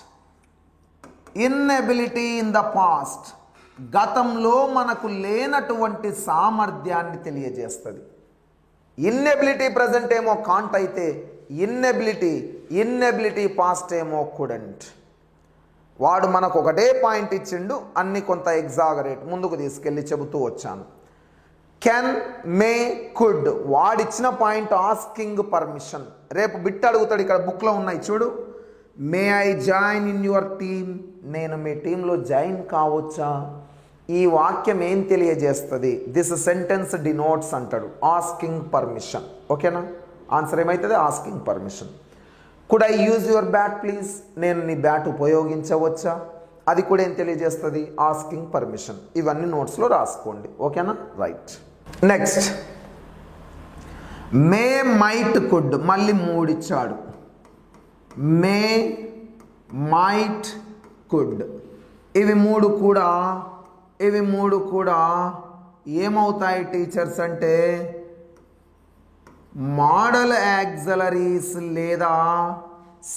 Inability in the past, గతంలో మనకు లేనటువంటి సామర్థ్యాన్ని తెలియజేస్తుంది. ఇన్ఎబిలిటీ ప్రజెంట్ ఏమో కాంట్ అయితే, ఇన్ఎబిలిటీ పాస్ట్ ఏమో కుడెంట్. వాడు మనకు ఒకటే పాయింట్ ఇచ్చిండు, అన్ని కొంత ఎగ్జాగరేట్ ముందుకు తీసుకెళ్ళి చెబుతూ వచ్చాను. Can, may, could. వాడిచ్చిన పాయింట్ ఆస్కింగ్ పర్మిషన్. రేపు బిట్ అడుగుతాడు, ఇక్కడ బుక్లో ఉన్నాయి చూడు. May I join in your team, నేను మీ టీంలో జాయిన్ కావచ్చా? ఈ వాక్యం ఏం తెలియజేస్తుంది? దిస్ సెంటెన్స్ డినోట్స్ అంటాడు ఆస్కింగ్ పర్మిషన్. ఓకేనా? ఆన్సర్ ఏమవుతుంది? Asking permission. Could I use your bat please, నేను నీ బ్యాట్ ఉపయోగించవచ్చా? అది కూడా ఏం తెలియజేస్తుంది? Asking permission. ఇవన్నీ నోట్స్లో రాసుకోండి. ఓకేనా? Right. Next may, might, could. మళ్ళీ మూడు ఇచ్చాడు. మే, మైట్, కుడ్. ఇవి మూడు కూడా ఏమవుతాయి టీచర్స్ అంటే మోడల్ యాక్సిలరీస్ లేదా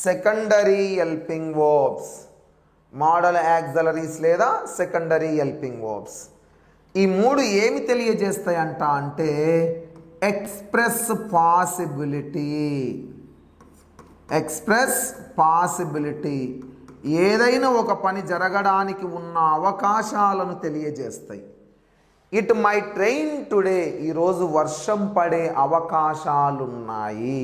secondary helping verbs. Model auxiliaries లేదా సెకండరీ హెల్పింగ్ వర్బ్స్. ఈ మూడు ఏమి తెలియజేస్తాయంట అంటే ఎక్స్ప్రెస్ పాసిబిలిటీ. ఎక్స్ప్రెస్ పాసిబిలిటీ, ఏదైనా ఒక పని జరగడానికి ఉన్న అవకాశాలను తెలియజేస్తాయి. ఇట్ మైట్ రెయిన్ టుడే, ఈరోజు వర్షం పడే అవకాశాలున్నాయి.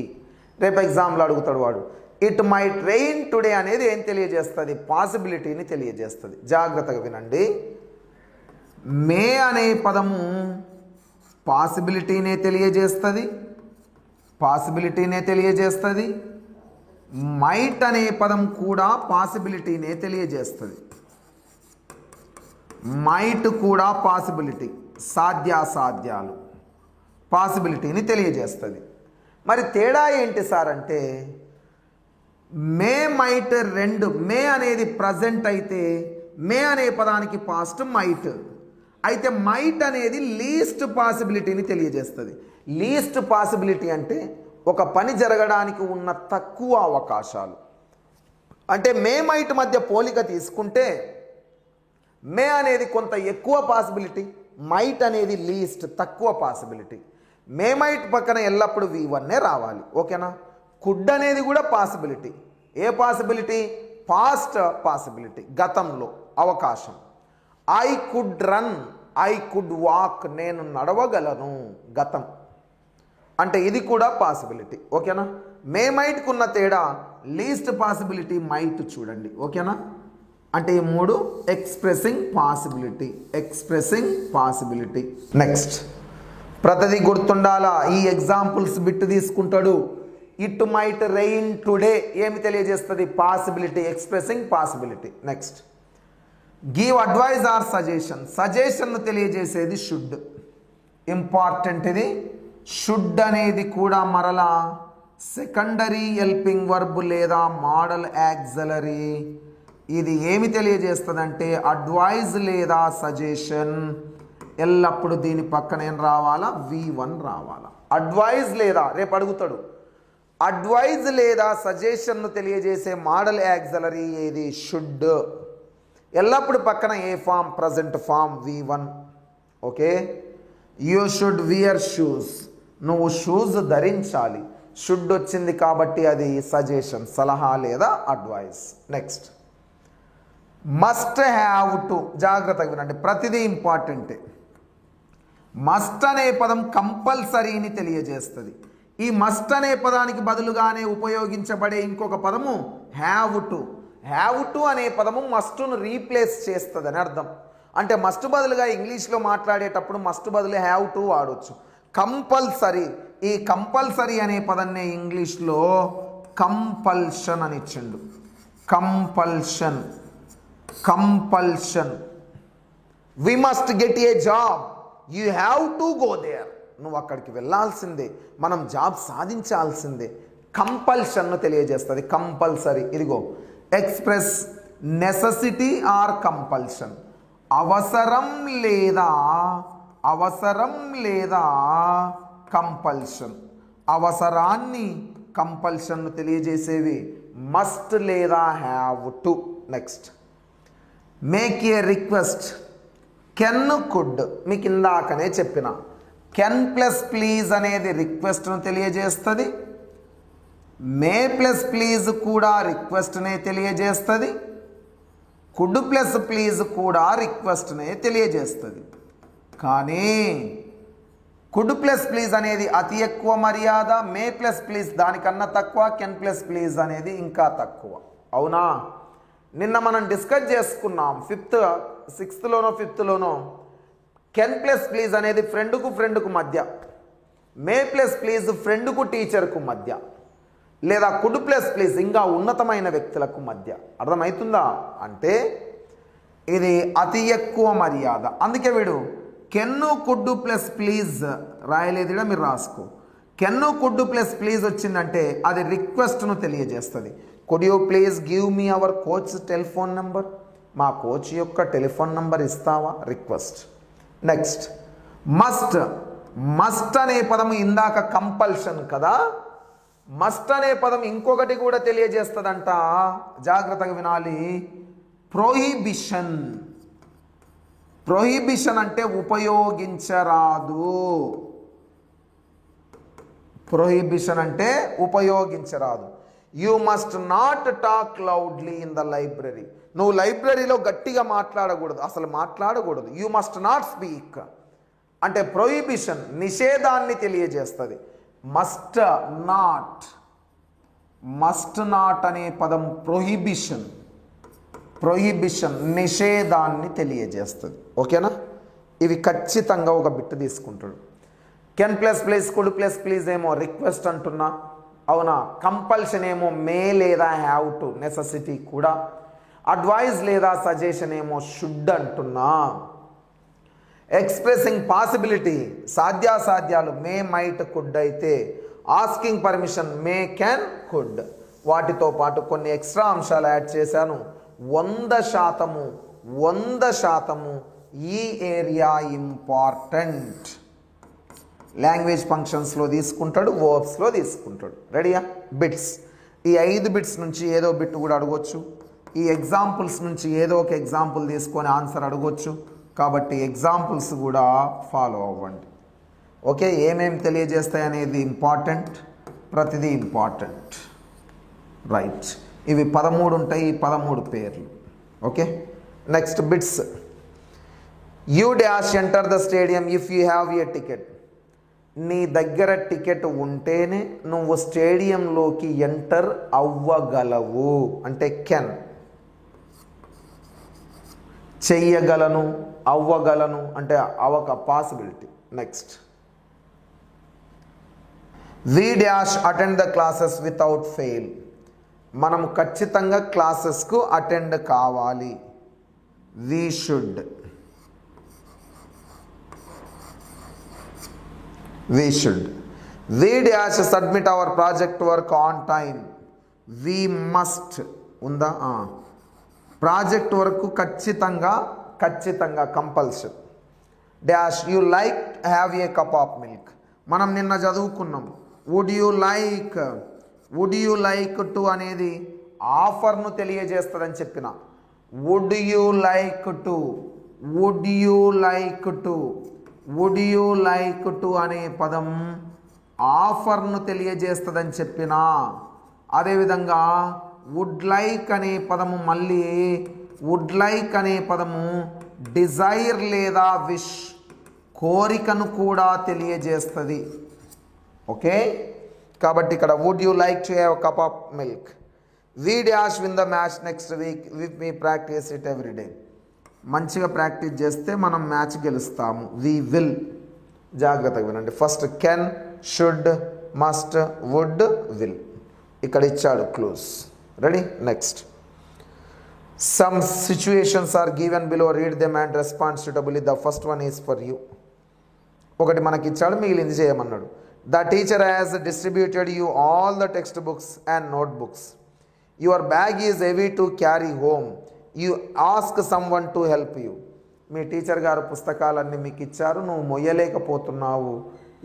రేపు ఎగ్జామ్లో అడుగుతాడు వాడు. ఇట్ మైట్ రెయిన్ టుడే అనేది ఏం తెలియజేస్తుంది? పాసిబిలిటీని తెలియజేస్తుంది. జాగ్రత్తగా వినండి. మే అనే పదము పాసిబిలిటీనే తెలియజేస్తుంది. మైట్ అనే పదం కూడా పాసిబిలిటీనే తెలియజేస్తుంది. మైట్ కూడా పాసిబిలిటీ, సాధ్యాసాధ్యాలు, పాసిబిలిటీని తెలియజేస్తుంది. మరి తేడా ఏంటి సార్ అంటే మే మైట్ రెండు, మే అనేది ప్రజెంట్ అయితే మే అనే పదానికి పాస్ట్ మైట్ అయితే మైట్ అనేది లీస్ట్ పాసిబిలిటీని తెలియజేస్తుంది. లీస్ట్ పాసిబిలిటీ అంటే ఒక పని జరగడానికి ఉన్న తక్కువ అవకాశాలు. అంటే మే మైట్ మధ్య పోలిక తీసుకుంటే మే అనేది కొంత ఎక్కువ పాసిబిలిటీ, మైట్ అనేది లీస్ట్ తక్కువ పాసిబిలిటీ. మే మైట్ పక్కన ఎల్లప్పుడు V1 రావాలి. ఓకేనా? కుడ్ అనేది కూడా possibility. A possibility? Past possibility, గతంలో అవకాశం. I could run, I could walk, నేను నడవగలను, గతం. అంటే ఇది కూడా పాసిబిలిటీ. ఓకేనా? మే మైట్కు ఉన్న తేడా లీస్ట్ పాసిబిలిటీ, మైట్ చూడండి. ఓకేనా? అంటే ఈ మూడు expressing possibility, expressing possibility. Next ప్రతిదీ గుర్తుండాలా. ఈ ఎగ్జాంపుల్స్ బిట్ తీసుకుంటాడు. ఇట్ మైట్ రెయిన్ టుడే ఏమి తెలియజేస్తుంది? Possibility, expressing possibility. Next give advise or suggestion, సజెషన్ను తెలియజేసేది షుడ్, ఇంపార్టెంట్. ఇది షుడ్ అనేది కూడా మరలా సెకండరీ హెల్పింగ్ వర్బ్ లేదా మోడల్ యాక్సిలరీ. ఇది ఏమి తెలియజేస్తుందంటే అడ్వైజ్ లేదా సజెషన్. ఎల్లప్పుడు దీని పక్కన ఏం రావాలా? V1 రావాలా. అడ్వైజ్ లేదా, రేపు అడుగుతాడు, అడ్వైజ్ లేదా సజెషన్ను తెలియజేసే మోడల్ యాక్సిలరీ ఏది? షుడ్. ఎల్లప్పుడు పక్కన ఏ form? Present form, V1. Okay. You should wear shoes, నువ్వు షూస్ ధరించాలి. షుడ్ వచ్చింది కాబట్టి అది సజెషన్, సలహా లేదా advice. Next must have to, జాగ్రత్తగా వినండి, ప్రతిదీ ఇంపార్టెంటే. మస్ట్ అనే పదం కంపల్సరీని తెలియజేస్తుంది. ఈ మస్ట్ అనే పదానికి బదులుగానే ఉపయోగించబడే ఇంకొక పదము హ్యావ్ టు. హ్యావ్ టు అనే పదము మస్టును రీప్లేస్ చేస్తుంది అని అర్థం. అంటే మస్ట్ బదులుగా ఇంగ్లీష్లో మాట్లాడేటప్పుడు మస్ట్ బదులు హ్యావ్ టు వాడవచ్చు. కంపల్సరీ, ఈ కంపల్సరీ అనే పదాన్ని ఇంగ్లీష్లో కంపల్షన్ అని ఇచ్చిండు. Compulsion, compulsion. We must get a job, you have to go there, నువ్వు అక్కడికి వెళ్ళాల్సిందే, మనం జాబ్ సాధించాల్సిందే. కంపల్షన్ను తెలియజేస్తుంది, కంపల్సరీ. ఇదిగో ఎక్స్ప్రెస్ నెసెసిటీ ఆర్ కంపల్షన్, అవసరం లేదా, అవసరం లేదా కంపల్షన్. అవసరాన్ని, కంపల్షన్ను తెలియజేసేవి మస్ట్ లేదా have to. Next make a request, can, could. మీకు ఇందాకనే చెప్పిన కెన్ ప్లస్ ప్లీజ్ అనేది రిక్వెస్ట్ను తెలియజేస్తుంది. మే ప్లస్ ప్లీజ్ కూడా రిక్వెస్ట్నే తెలియజేస్తుంది. కుడ్ ప్లస్ ప్లీజ్ కూడా రిక్వెస్ట్నే తెలియజేస్తుంది. కానీ కుడ్ ప్లస్ ప్లీజ్ అనేది అతి ఎక్కువ మర్యాద, మే ప్లస్ ప్లీజ్ దానికన్నా తక్కువ, కెన్ ప్లస్ ప్లీజ్ అనేది ఇంకా తక్కువ. అవునా? నిన్న మనం డిస్కస్ చేసుకున్నాం 5th, 6thలోనో 5thలోనో కెన్ ప్లస్ ప్లీజ్ అనేది ఫ్రెండ్కు ఫ్రెండ్కు మధ్య, మే ప్లస్ ప్లీజ్ ఫ్రెండ్కు టీచర్కు మధ్య, లేదా కుడ్ ప్లస్ ప్లీజ్ ఇంకా ఉన్నతమైన వ్యక్తులకు మధ్య. అర్థమవుతుందా? అంటే ఇది అతి ఎక్కువ మర్యాద. అందుకే వీడు కెన్ను కుడ్ ప్లస్ ప్లీజ్ రాయలేదు, మీరు రాసుకో. కెన్ను కుడ్ ప్లస్ ప్లీజ్ వచ్చిందంటే అది రిక్వెస్ట్ను తెలియజేస్తుంది. Could you please give me our coach telephone number, మా కోచ్ యొక్క టెలిఫోన్ నెంబర్ ఇస్తావా? రిక్వెస్ట్. Next must. మస్ట్ అనే పదం ఇందాక కంపల్షన్ కదా, మస్ట్ అనే పదం ఇంకొకటి కూడా తెలియజేస్తుందంట, జాగ్రత్తగా వినాలి. ప్రొహిబిషన్. ప్రొహిబిషన్ అంటే ఉపయోగించరాదు. ప్రొహిబిషన్ అంటే ఉపయోగించరాదు. You must not talk loudly in the library, నువ్వు లైబ్రరీలో గట్టిగా మాట్లాడకూడదు, అసలు మాట్లాడకూడదు. యూ మస్ట్ నాట్ స్పీక్ అంటే ప్రొహిబిషన్, నిషేధాన్ని తెలియజేస్తుంది. మస్ట్ నాట్, మస్ట్ నాట్ అనే పదం ప్రొహిబిషన్, ప్రొహిబిషన్ నిషేధాన్ని తెలియజేస్తుంది. ఓకేనా? ఇవి ఖచ్చితంగా ఒక బిట్ తీసుకుంటాడు. Can plus please, could plus please ఏమో రిక్వెస్ట్ అంటున్నా, అవునా? కంపల్షన్ ఏమో మే లేదా హ్యావ్ టు, నెసెసిటీ కూడా. అడ్వైజ్ లేదా సజెషన్ ఏమో షుడ్ అంటున్నా. ఎక్స్ప్రెసింగ్ పాసిబిలిటీ సాధ్యాసాధ్యాలు మే మైట్ కుడ్ అయితే asking permission may can could. వాటితో పాటు కొన్ని ఎక్స్ట్రా అంశాలు యాడ్ చేశాను. 100% ఈ ఏరియా ఇంపార్టెంట్. లాంగ్వేజ్ ఫంక్షన్స్లో తీసుకుంటాడు, వర్బ్స్లో తీసుకుంటాడు. రెడీయా? బిట్స్. ఈ 5 బిట్స్ నుంచి ఏదో బిట్ కూడా అడగొచ్చు. ఈ ఎగ్జాంపుల్స్ నుంచి ఏదో ఒక ఎగ్జాంపుల్ తీసుకొని ఆన్సర్ అడగొచ్చు. కాబట్టి ఎగ్జాంపుల్స్ కూడా ఫాలో అవ్వండి. ఓకే, ఏమేమి తెలియజేస్తాయి అనేది ఇంపార్టెంట్, ప్రతిదీ ఇంపార్టెంట్. రైట్, ఇవి 13 ఉంటాయి, 13 పేర్లు. Okay, next bits. You dash enter the stadium if you have A ticket. నీ దగ్గర టికెట్ ఉంటేనే నువ్వు స్టేడియంలోకి ఎంటర్ అవ్వగలవు. అంటే కెన్, చెయ్యగలను, అవ్వగలను అంటే అవక possibility. Next, we dash attend the classes without fail. మనం ఖచ్చితంగా క్లాసెస్కు అటెండ్ కావాలి. We should. We should. We dash submit our project work on time. We must. ఉందా? ప్రాజెక్ట్ వర్క్ ఖచ్చితంగా compulsory. Dash you like have a cup of milk. మనం నిన్న చదువుకున్నాం. Would you like to అనేది ఆఫర్ను తెలియజేస్తుందని చెప్పిన. వుడ్ యూ లైక్ టు అనే పదం ఆఫర్ను తెలియజేస్తుందని చెప్పిన. అదేవిధంగా వుడ్ లైక్ అనే పదము డిజైర్ లేదా విష్, కోరికను కూడా తెలియజేస్తుంది. ఓకే, కాబట్టి ఇక్కడ would you like to have cup of milk. We dash win the match next week with me practice it every day. మంచిగా ప్రాక్టీస్ చేస్తే మనం మ్యాచ్ గెలుస్తాము. We will. జాగ్రత్తగా వినండి. First can, should, must, would, will. ఇక్కడ ఇచ్చాడు clues. Ready? Next, some situations are given below, read them and respond suitably. The first one is for you. ఒకటి మనకి ఇచ్చాడు, మిగిలింది చేయమన్నాడు. The teacher has distributed you all the text books and note books. Your bag is heavy to carry home. You ask some one to help you. Me teacher గారు పుస్తకాలన్నీ మీకు ఇచ్చారు, నువ్వు మొయ్యలేకపోతున్నావు,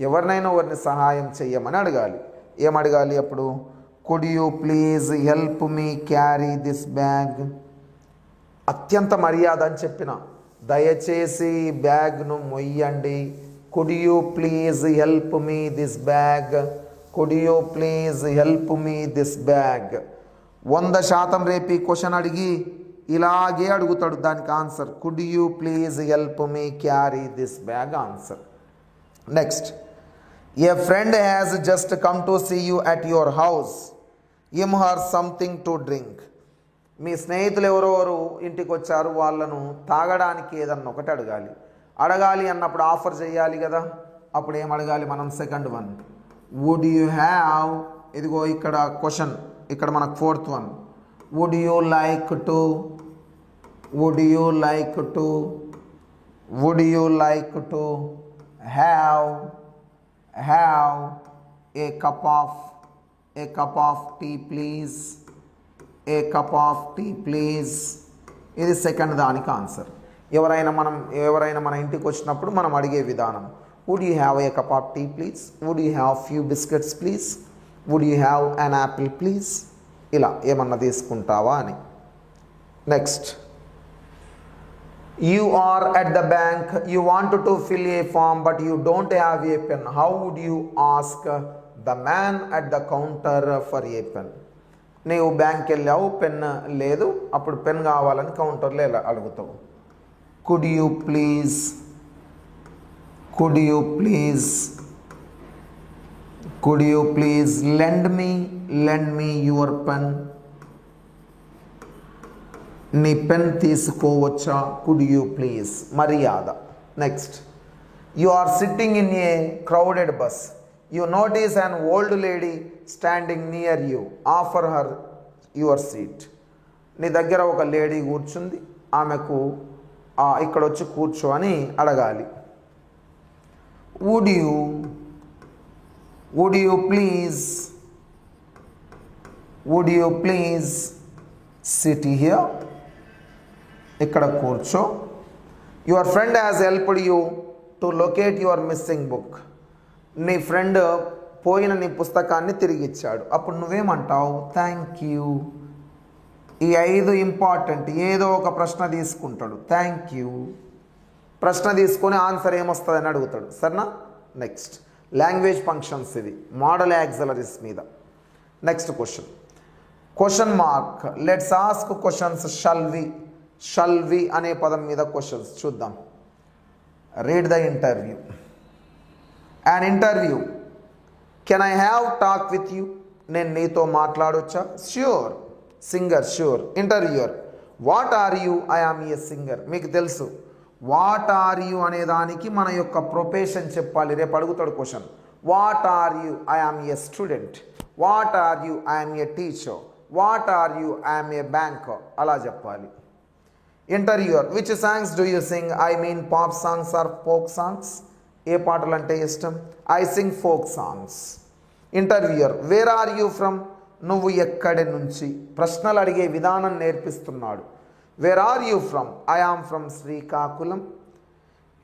ఎవరినైనా ఒకరిని సహాయం చెయ్యమని అడగాలి. ఏమడగాలి అప్పుడు? Could you please help me carry this bag. అత్యంత మర్యాద అని చెప్పిన. దయచేసి బ్యాగ్ను మొయ్యండి. Could you please help me this bag. Could you please help me this bag. 100% రేపు ఈ క్వశ్చన్ అడిగి ఇలాగే అడుగుతాడు. దానికి answer could you please help me carry this bag answer. Next, a friend has just come to see you at your house. Give her something to drink. మీ స్నేహితులు ఎవరెవరు ఇంటికి వచ్చారు, వాళ్ళను తాగడానికి ఏదన్నా ఒకటి అడగాలి అన్నప్పుడు ఆఫర్ చేయాలి కదా. అప్పుడు ఏం అడగాలి మనం? Second one, would you have. ఇదిగో ఇక్కడ క్వశ్చన్, ఇక్కడ మనకు fourth one. Would you like to have a cup of tea please. ఇది సెకండ్ దానికి ఆన్సర్. ఎవరైనా మన ఇంటికి వచ్చినప్పుడు మనం అడిగే విధానం, would you have a cup of tea please, would you have few biscuits please, would you have an apple please. ఇలా ఏమన్నా తీసుకుంటావా అని. Next, you are at the bank, you want to fill a form but you don't have a pen. How would you ask the man at the counter for a pen. నీవు బ్యాంక్కి వెళ్ళావు, pen లేదు, అప్పుడు pen కావాలని కౌంటర్లో అడుగుతావు. Could you please lend me your pen. నీ pen తీసుకోవచ్చా? Could you please. మర్యాద. Next, you are sitting in a crowded bus. You notice an old lady standing near you, offer her your seat. నీ దగ్గర ఒక lady కూర్చుంది, ఆమెకు ఇక్కడ వచ్చి కూర్చో అని అడగాలి. Would you please sit here, ఇక్కడ కూర్చో. Your friend has helped you to locate your missing book. నీ ఫ్రెండ్ పోయిన నీ పుస్తకాన్ని తిరిగి ఇచ్చాడు. అప్పుడు నువ్వేమంటావు? Thank you. ఈ 5 ఇంపార్టెంట్. ఏదో ఒక ప్రశ్న తీసుకుంటాడు, థ్యాంక్ యూ. ప్రశ్న తీసుకొని ఆన్సర్ ఏమొస్తుందని అడుగుతాడు. సరేనా? నెక్స్ట్ లాంగ్వేజ్ ఫంక్షన్స్, ఇది మోడల్ యాక్సిలరీస్ మీద. Next question mark. Let's ask questions. Shall we అనే పదం మీద క్వశ్చన్స్ చూద్దాం. Read the interview. an interview. Can I have talk with you? నేను నీతో మాట్లాడొచ్చా? Sure. Singer, sure. Interviewer. What are you? I am a singer. మీకు తెలుసు what are you అనే దానికి మన యొక్క ప్రొఫెషన్ చెప్పాలి. రేపు అడుగుతాడు question. What are you? I am a student. What are you? I am a teacher. What are you? I am a banker. అలా చెప్పాలి. Interviewer. Which songs do you sing? I mean pop songs or folk songs. ఏ పాటలు అంటే ఇష్టం? I sing folk songs. Interviewer. Where are you from? నువ్వు ఎక్కడి నుంచి? ప్రశ్నలు అడిగే విధానం నేర్పిస్తున్నాడు. Where are you from? I am from Srikakulam.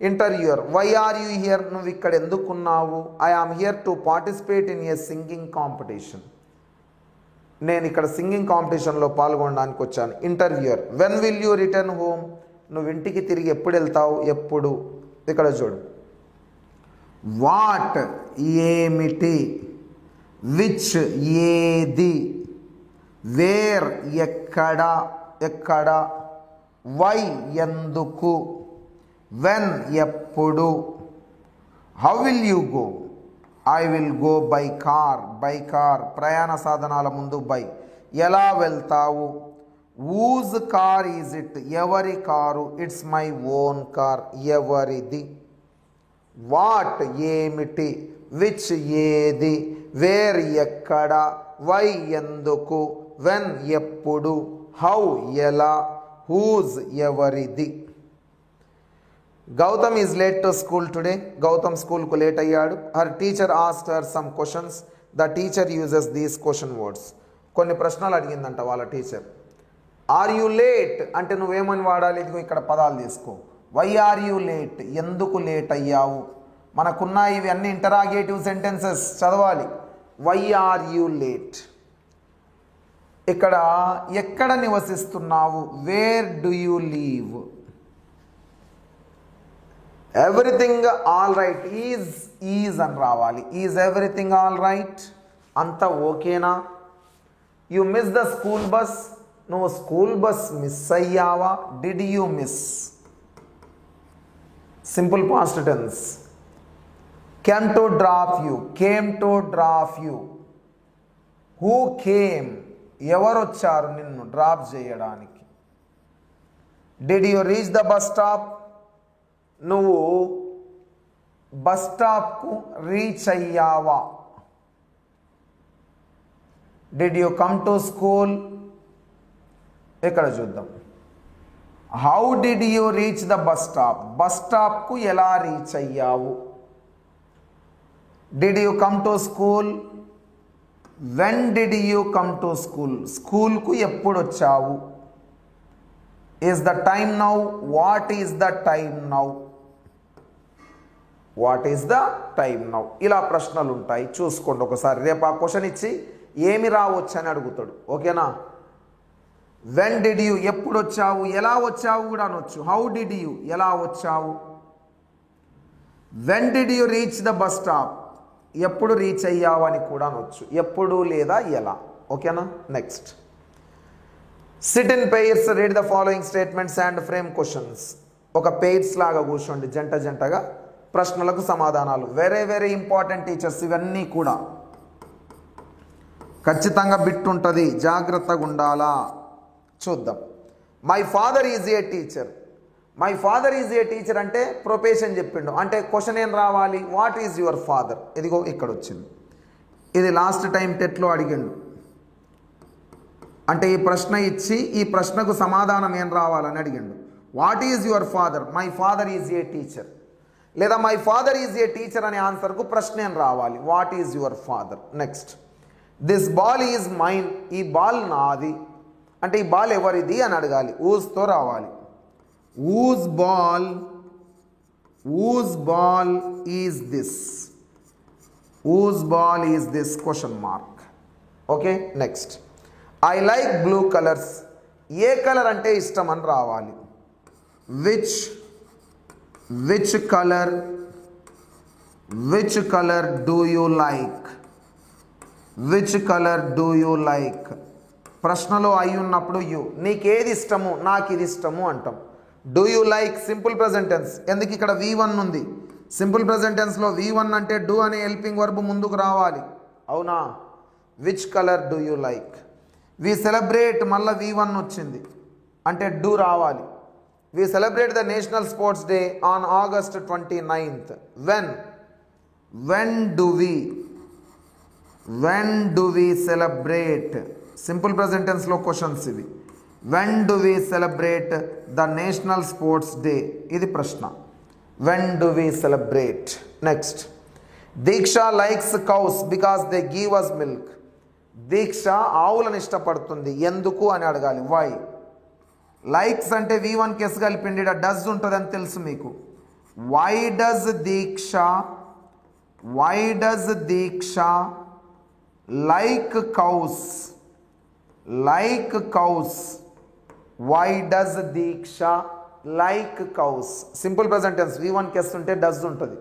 Interviewer. Why are you here? నువ్వు ఇక్కడ ఎందుకున్నావు? I am here to participate in a singing competition. నేను ఇక్కడ సింగింగ్ కాంపిటీషన్లో పాల్గొనడానికి వచ్చాను. Interviewer. When will you return home? నువ్వు ఇంటికి తిరిగి ఎప్పుడు వెళ్తావు? ఎప్పుడు. ఇక్కడ చూడు. వాట్ ఏమిటి? విచ్ ఏది? వేర్ ఎక్కడ ఎక్కడ? వై ఎందుకు? వెన్ ఎప్పుడు? How will you go? I will go by car. By car ప్రయాణ సాధనాల ముందు బై. ఎలా వెళ్తావు? whose car is it? ఎవరి car? It's my own car. ఎవరిది? వాట్ ఏమిటి? విచ్ ఏది? వేర్ ఎక్కడ? వై ఎందుకు? వెన్ ఎప్పుడు? హౌ ఎలా? హూజ్ ఎవరిది? Gautam is late to school today. Gautam స్కూల్కు లేట్ అయ్యాడు. Her teacher asked her some questions. The teacher uses these question words. కొన్ని ప్రశ్నలు అడిగిందంట వాళ్ళ టీచర్. ఆర్ యూ లేట్ అంటే నువ్వేమని వాడాలి? ఇదిగో ఇక్కడ పదాలు తీసుకో. Why are you late? ఎందుకు లేట్ అయ్యావు? మనకున్న ఇవి అన్ని ఇంటరాగేటివ్ సెంటెన్సెస్ చదవాలి. Why are you late. ఇక్కడ ఎక్కడ నివసిస్తున్నావు? Where do you live? Everything all right. Is అని రావాలి. Is everything all right? అంతా ఓకేనా? You miss the school bus. నువ్వు స్కూల్ బస్ మిస్ అయ్యావా? Did you miss? Simple past tense. came to drop you. came to drop you. who came? ఎవరు వచ్చారు నిన్ను drop చేయడానికి? did you reach the bus stop? నువ్వు bus స్టాప్కు reach అయ్యావా? did you come to school? ఇక్కడ చూద్దాం. how did you reach the bus stop? Bus స్టాప్కు ఎలా రీచ్ అయ్యావు? did you come to school? when did you come to school? స్కూల్కు ఎప్పుడు వచ్చావు? is the time now? what is the time now? what is the time now? ఇలా ప్రశ్నలు ఉంటాయి, చూసుకోండి ఒకసారి. రేపు ఆ క్వశ్చన్ ఇచ్చి ఏమి రావచ్చు అని అడుగుతాడు. ఓకేనా? when did you ఎప్పుడు వచ్చావు? ఎలా వచ్చావు కూడా అనొచ్చు. how did you ఎలా వచ్చావు? when did you reach the bus stop? ఎప్పుడు రీచ్ అయ్యావు అని కూడా అనొచ్చు. ఎప్పుడు లేదా ఎలా. ఓకేనా? Next SIT in pairs. Read the following statements and frame questions. ఒక పెయిర్స్ లాగా కూర్చోండి, జంట జంటగా ప్రశ్నలకు సమాధానాలు. వెరీ ఇంపార్టెంట్ టీచర్స్ ఇవన్నీ కూడా. ఖచ్చితంగా బిట్ ఉంటుంది, జాగ్రత్తగా ఉండాలా. చూద్దాం. My father is a teacher. My father is a teacher అంటే ప్రొఫెషన్ చెప్పిండు. అంటే క్వశ్చన్ ఏం రావాలి? What is your father? ఇదిగో ఇక్కడ వచ్చింది. ఇది లాస్ట్ టైం టెట్లో అడిగిండు. అంటే ఈ ప్రశ్న ఇచ్చి ఈ ప్రశ్నకు సమాధానం ఏం రావాలని అడిగిండు. What is your father? My father is a teacher. లేదా my father is a teacher అనే ఆన్సర్కు ప్రశ్న ఏం రావాలి? What is your father. Next, this ball is mine. ఈ బాల్ నాది. అంటే ఈ బాల్ ఎవరిది అని అడగాలి. ఊజ్తో రావాలి. Whose ball is this. Whose ball is this question mark. Okay, next, I like blue colours. ఏ కలర్ అంటే ఇష్టం అని రావాలి. Which colour do you like? Which colour do you like? ప్రశ్నలో అయి ఉన్నప్పుడు యు. నీకేది ఇష్టము? నాకు ఇది ఇష్టము అంటాం. Do you like simple present tense. ఎందుకు ఇక్కడ V1 ఉంది? సింపుల్ ప్రెజెంట్ టెన్స్లో V1 అంటే డూ అనే హెల్పింగ్ వర్బ్ ముందుకు రావాలి. అవునా? Which colour do you like? We celebrate, మళ్ళీ V1 వచ్చింది అంటే డూ రావాలి. We celebrate the national sports day on August 29th. When do we celebrate? Simple present టెన్స్లో క్వశ్చన్స్ ఇవి. When do we celebrate the national sports day? ఇది ప్రశ్న. When do we celebrate. Next, Deeksha likes cows because they give us milk. Deeksha ఆవులను ఇష్టపడుతుంది, ఎందుకు అని అడగాలి. Why? Likes అంటే V1 కేసు కలిపిండి డస్ ఉంటుంది అని తెలుసు మీకు. Why does Deeksha like cows? Why does Deeksha like cows? Simple present tense V1 case ఉంటే డస్ ఉంటుంది.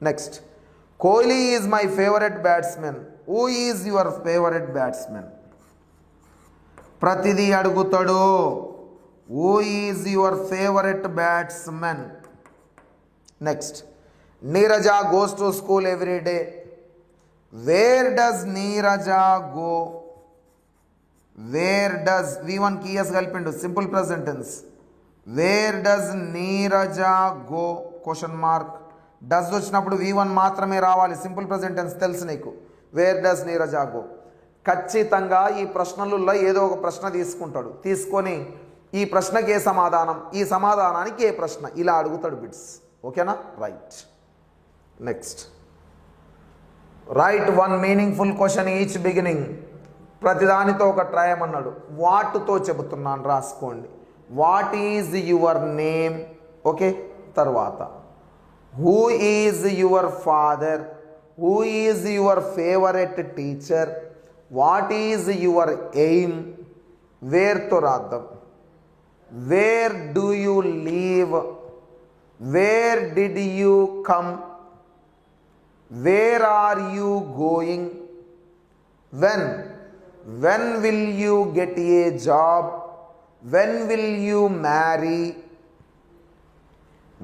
Next, Kohli is my favourite batsmen. Who is your favourite batsmen? ప్రతిదీ అడుగుతాడు. Who is your favourite batsmen? Next, Neeraja goes to school every day. Where does Neeraja go? Where does V1 కి S కలిపిండు. Simple present tense. Where does Neeraja go question mark. Does వచ్చినప్పుడు V1 మాత్రమే రావాలి. Simple present tense తెలుసు నీకు. Wear does Neeraja go. ఖచ్చితంగా ఈ ప్రశ్నలలో ఏదో ఒక ప్రశ్న తీసుకుంటాడు. తీసుకొని ఈ ప్రశ్నకి ఏ సమాధానం, ఈ సమాధానానికి ఏ ప్రశ్న, ఇలా అడుగుతాడు బిట్స్. ఓకేనా? Right. Next, write one meaningful question each beginning. ప్రతిదానితో ఒక ట్రయం అన్నాడు. వాట్తో చెబుతున్నాను, రాసుకోండి. What is your name? Okay, తర్వాత who is your father? Who is your favourite teacher? What is your aim? వేర్తో రాద్దాం. Where do you live? Where did you come? Where are you going? when will you get a job? when will you marry?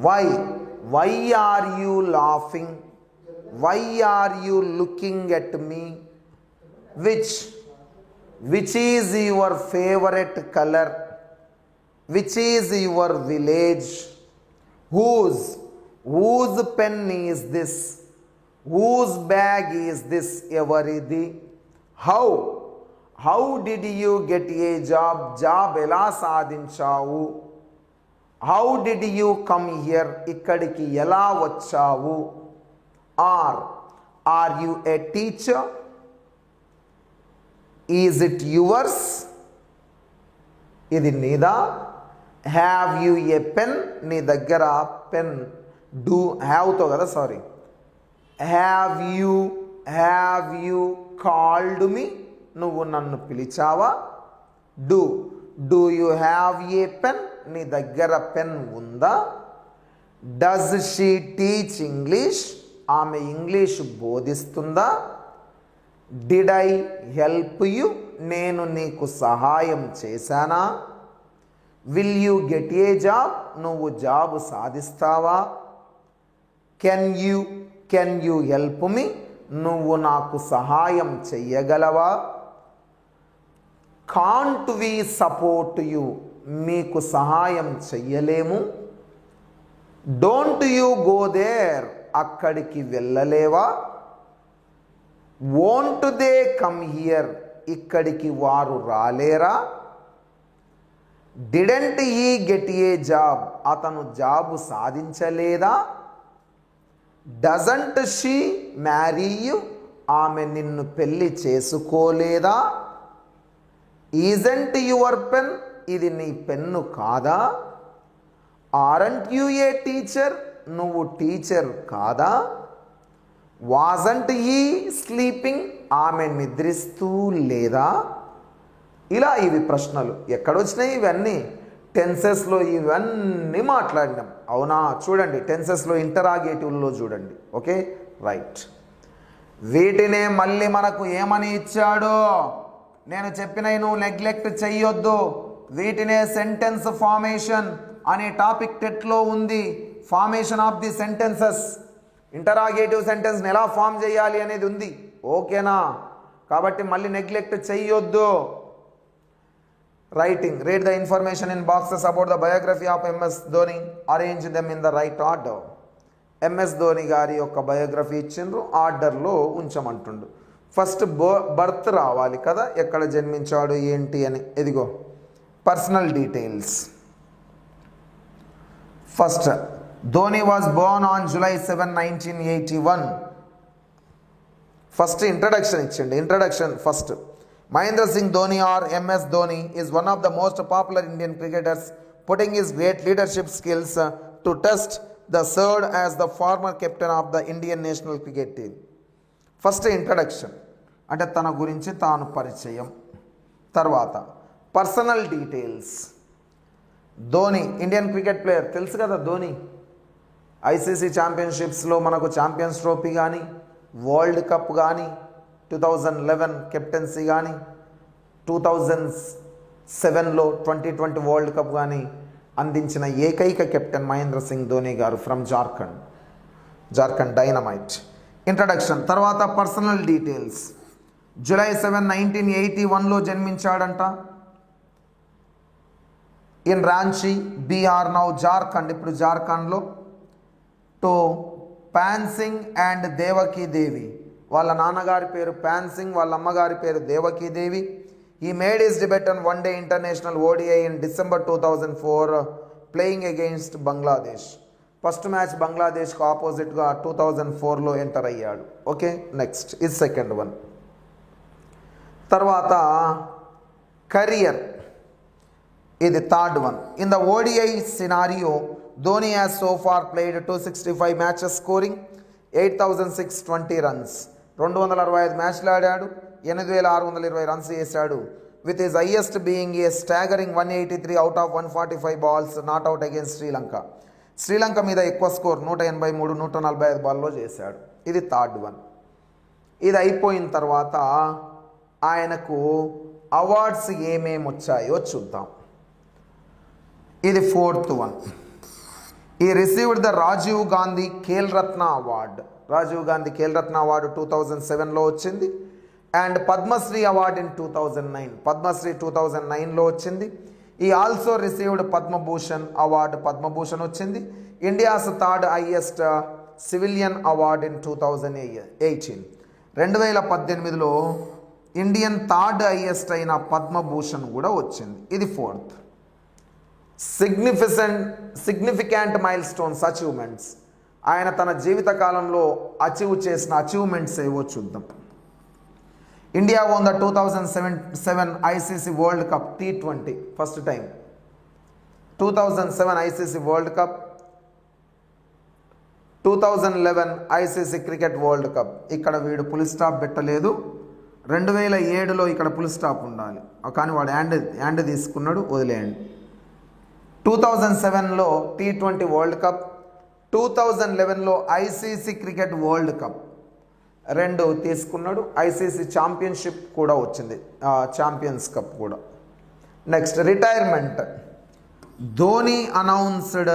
why are you laughing? why are you looking at me? which is your favorite color? which is your village? whose pen is this? whose bag is this? evaridi? how did you get a job ela sadinchavu? how did you come here? ikkadiki ela vachavu? are you a teacher? is it yours? ఇది నీదా? Have you a pen? నీ దగ్గర pen. Do హ్యావ్తో కదా, sorry. Have you called me? నువ్వు నన్ను పిలిచావా? Do you have a pen? నీ దగ్గర పెన్ ఉందా? Does she teach English? ఆమె ఇంగ్లీష్ బోధిస్తుందా? Did I help you? నేను నీకు సహాయం చేశానా? Will you get a job? నువ్వు జాబు సాధిస్తావా? Can you help me? నువ్వు నాకు సహాయం చెయ్యగలవా? Can't we support you? మీకు సహాయం చెయ్యలేము. Don't you go there? అక్కడికి వెళ్ళలేవా? వోంట్ దే కమ్ హియర్, ఇక్కడికి వారు రాలేరా? Didn't he get a job, అతను జాబు సాధించలేదా? డజంట్ షీ మ్యారీ యు, ఆమె నిన్ను పెళ్లి చేసుకోలేదా? ఈజంట్ యువర్ పెన్, ఇది నీ పెన్ను కాదా? ఆరంట్ యు ఏ టీచర్, నువ్వు టీచర్ కాదా? వాజంట్ ఈ స్లీపింగ్, ఆమె నిద్రిస్తూ లేదా? ఇలా ఇవి ప్రశ్నలు ఎక్కడొచ్చినాయి? ఇవన్నీ టెన్సెస్లో ఇవన్నీ మాట్లాడినాం, అవునా? చూడండి టెన్సెస్లో ఇంటరాగేటివ్లో చూడండి. Okay, right. వీటినే మళ్ళీ మనకు ఏమని ఇచ్చాడో నేను చెప్పినవి నువ్వు నెగ్లెక్ట్ చెయ్యొద్దు. వీటినే సెంటెన్స్ ఫార్మేషన్ అనే టాపిక్ టెట్లో ఉంది. Formation of the sentences, interrogative సెంటెన్స్ని ఎలా ఫామ్ చేయాలి అనేది ఉంది. ఓకేనా? కాబట్టి మళ్ళీ నెగ్లెక్ట్ చెయ్యొద్దు. Writing, read the information in boxes about the biography of MS Dhoni, arrange them in the right order. MS Dhoni గారి యొక్క బయోగ్రఫీ ఇచ్చిండ్రు, ఆర్డర్లో ఉంచమంటుండు. ఫస్ట్ బర్త్ రావాలి కదా, ఎక్కడ జన్మించాడు ఏంటి అని. ఇదిగో personal details. First, Dhoni was born on July 7, 1981. First introduction ఇచ్చిండు. Introduction first, Mahendra Singh Dhoni or MS Dhoni is one of the most popular Indian cricketers, putting his great leadership skills to test. The served as the former captain of the Indian national cricket team. First introduction అంటే తన గురించి తాను పరిచయం. తర్వాత personal details. Dhoni Indian cricket player, తెలుసు కదా Dhoni. ICC ఛాంపియన్షిప్స్లో మనకు champions trophy కానీ, వరల్డ్ కప్ కానీ, 2011 కెప్టెన్సీ కానీ, 2007లో 2020 వరల్డ్ కప్ కానీ అందించిన ఏకైక కెప్టెన్ మహేంద్ర సింగ్ ధోని గారు ఫ్రమ్ జార్ఖండ్ డైనమైట్. ఇంట్రడక్షన్ తర్వాత పర్సనల్ డీటెయిల్స్. July 7, 1981లో జన్మించాడంట. ఇన్ రాంచీ, బీహార్, నౌ జార్ఖండ్, ఇప్పుడు జార్ఖండ్లో. టు పాన్ సింగ్ అండ్ దేవకీ దేవి, వాళ్ళ నాన్నగారి పేరు పాన్ సింగ్, వాళ్ళ అమ్మగారి పేరు Devaki Devi. He made his debut on one-day international ODI in December 2004, playing against Bangladesh. First match బంగ్లాదేశ్కు ఆపోజిట్గా 2004లో ఎంటర్ అయ్యాడు. ఓకే, నెక్స్ట్ ఇది సెకండ్ వన్. తర్వాత కరియర్, ఇది third one. In the ODI scenario, Dhoni has so far played 265 matches, scoring 8,620 runs. 265 మ్యాచ్లు ఆడాడు, 8,620 runs చేశాడు. With his highest being a staggering 183 out of 145 balls not out against Sri Lanka. Sri Lanka మీద ఎక్కువ score 183, 145 బాల్లో చేశాడు. ఇది థర్డ్ వన్. ఇది అయిపోయిన తర్వాత ఆయనకు అవార్డ్స్ ఏమేమి వచ్చాయో చూద్దాం. ఇది fourth one. He received the Rajiv Gandhi Khel Ratna award. Rajiv Gandhi Khel Ratna award 2007లో వచ్చింది. And Padma Shri award in 2009, Padma Shri 2009లో వచ్చింది. He also received Padma Bhushan award, Padma Bhushan వచ్చింది. India's third highest civilian award in 2018. 2018లో ఇండియన్ థర్డ్ హైయెస్ట్ అయిన పద్మభూషణ్ కూడా వచ్చింది. ఇది fourth. Significant milestones, achievements. ఆయన తన జీవిత కాలంలో అచీవ్ చేసిన అచీవ్మెంట్స్ ఏవో చూద్దాం. India won the 2007 ICC world cup T20 first time. 2007 ICC world cup, 2011 ICC cricket world cup. ఇక్కడ వీడు పుల్ స్టాప్ పెట్టలేదు. 2007లో ఇక్కడ పుల్ స్టాప్ ఉండాలి, కానీ వాడు హ్యాండ్ తీసుకున్నాడు, వదిలేయండి. 2007లో T20 వరల్డ్ కప్, 2011లో ఐసీసీ క్రికెట్ వరల్డ్ కప్ రెండు తీసుకున్నాడు. ఐసీసీ ఛాంపియన్షిప్ కూడా వచ్చింది, ఛాంపియన్స్ కప్ కూడా. Next retirement. Dhoni announced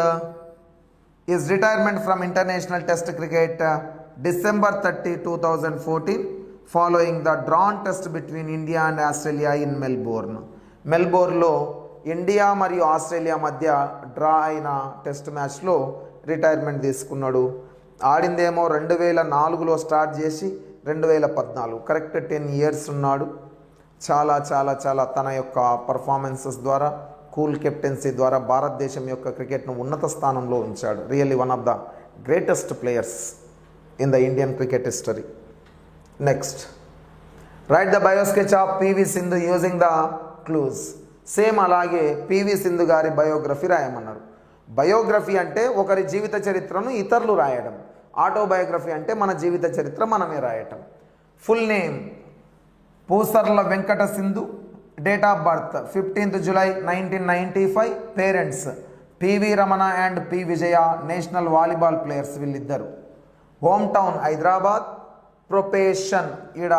his retirement from international test cricket December 30, 2014 following the drawn test between India and Australia in మెల్బోర్న్లో ఇండియా మరియు Australia మధ్య draw అయిన టెస్ట్ మ్యాచ్లో రిటైర్మెంట్ తీసుకున్నాడు. ఆడిందేమో 2004లో స్టార్ట్ చేసి 2014 కరెక్ట్ 10 ఇయర్స్ ఉన్నాడు. చాలా చాలా చాలా తన యొక్క పర్ఫార్మెన్సెస్ ద్వారా కూల్ కెప్టెన్సీ ద్వారా భారతదేశం యొక్క క్రికెట్ను ఉన్నత స్థానంలో ఉంచాడు. Really one of the greatest players in the Indian cricket history. Next, write the biosketch of P V Sindhu using the clues. Same అలాగే పివి సింధు గారి బయోగ్రఫీ రాయమన్నారు. బయోగ్రఫీ అంటే ఒకరి జీవిత చరిత్రను ఇతరులు రాయడం, ఆటోబయోగ్రఫీ అంటే మన జీవిత చరిత్ర మనమే రాయటం. Full name Pusarla Venkata Sindhu, date of birth 15th July 1995, parents P V Ramana and P Vijaya, national volleyball players వీళ్ళిద్దరు. Home town Hyderabad. ప్రొఫెషన్ ఈడ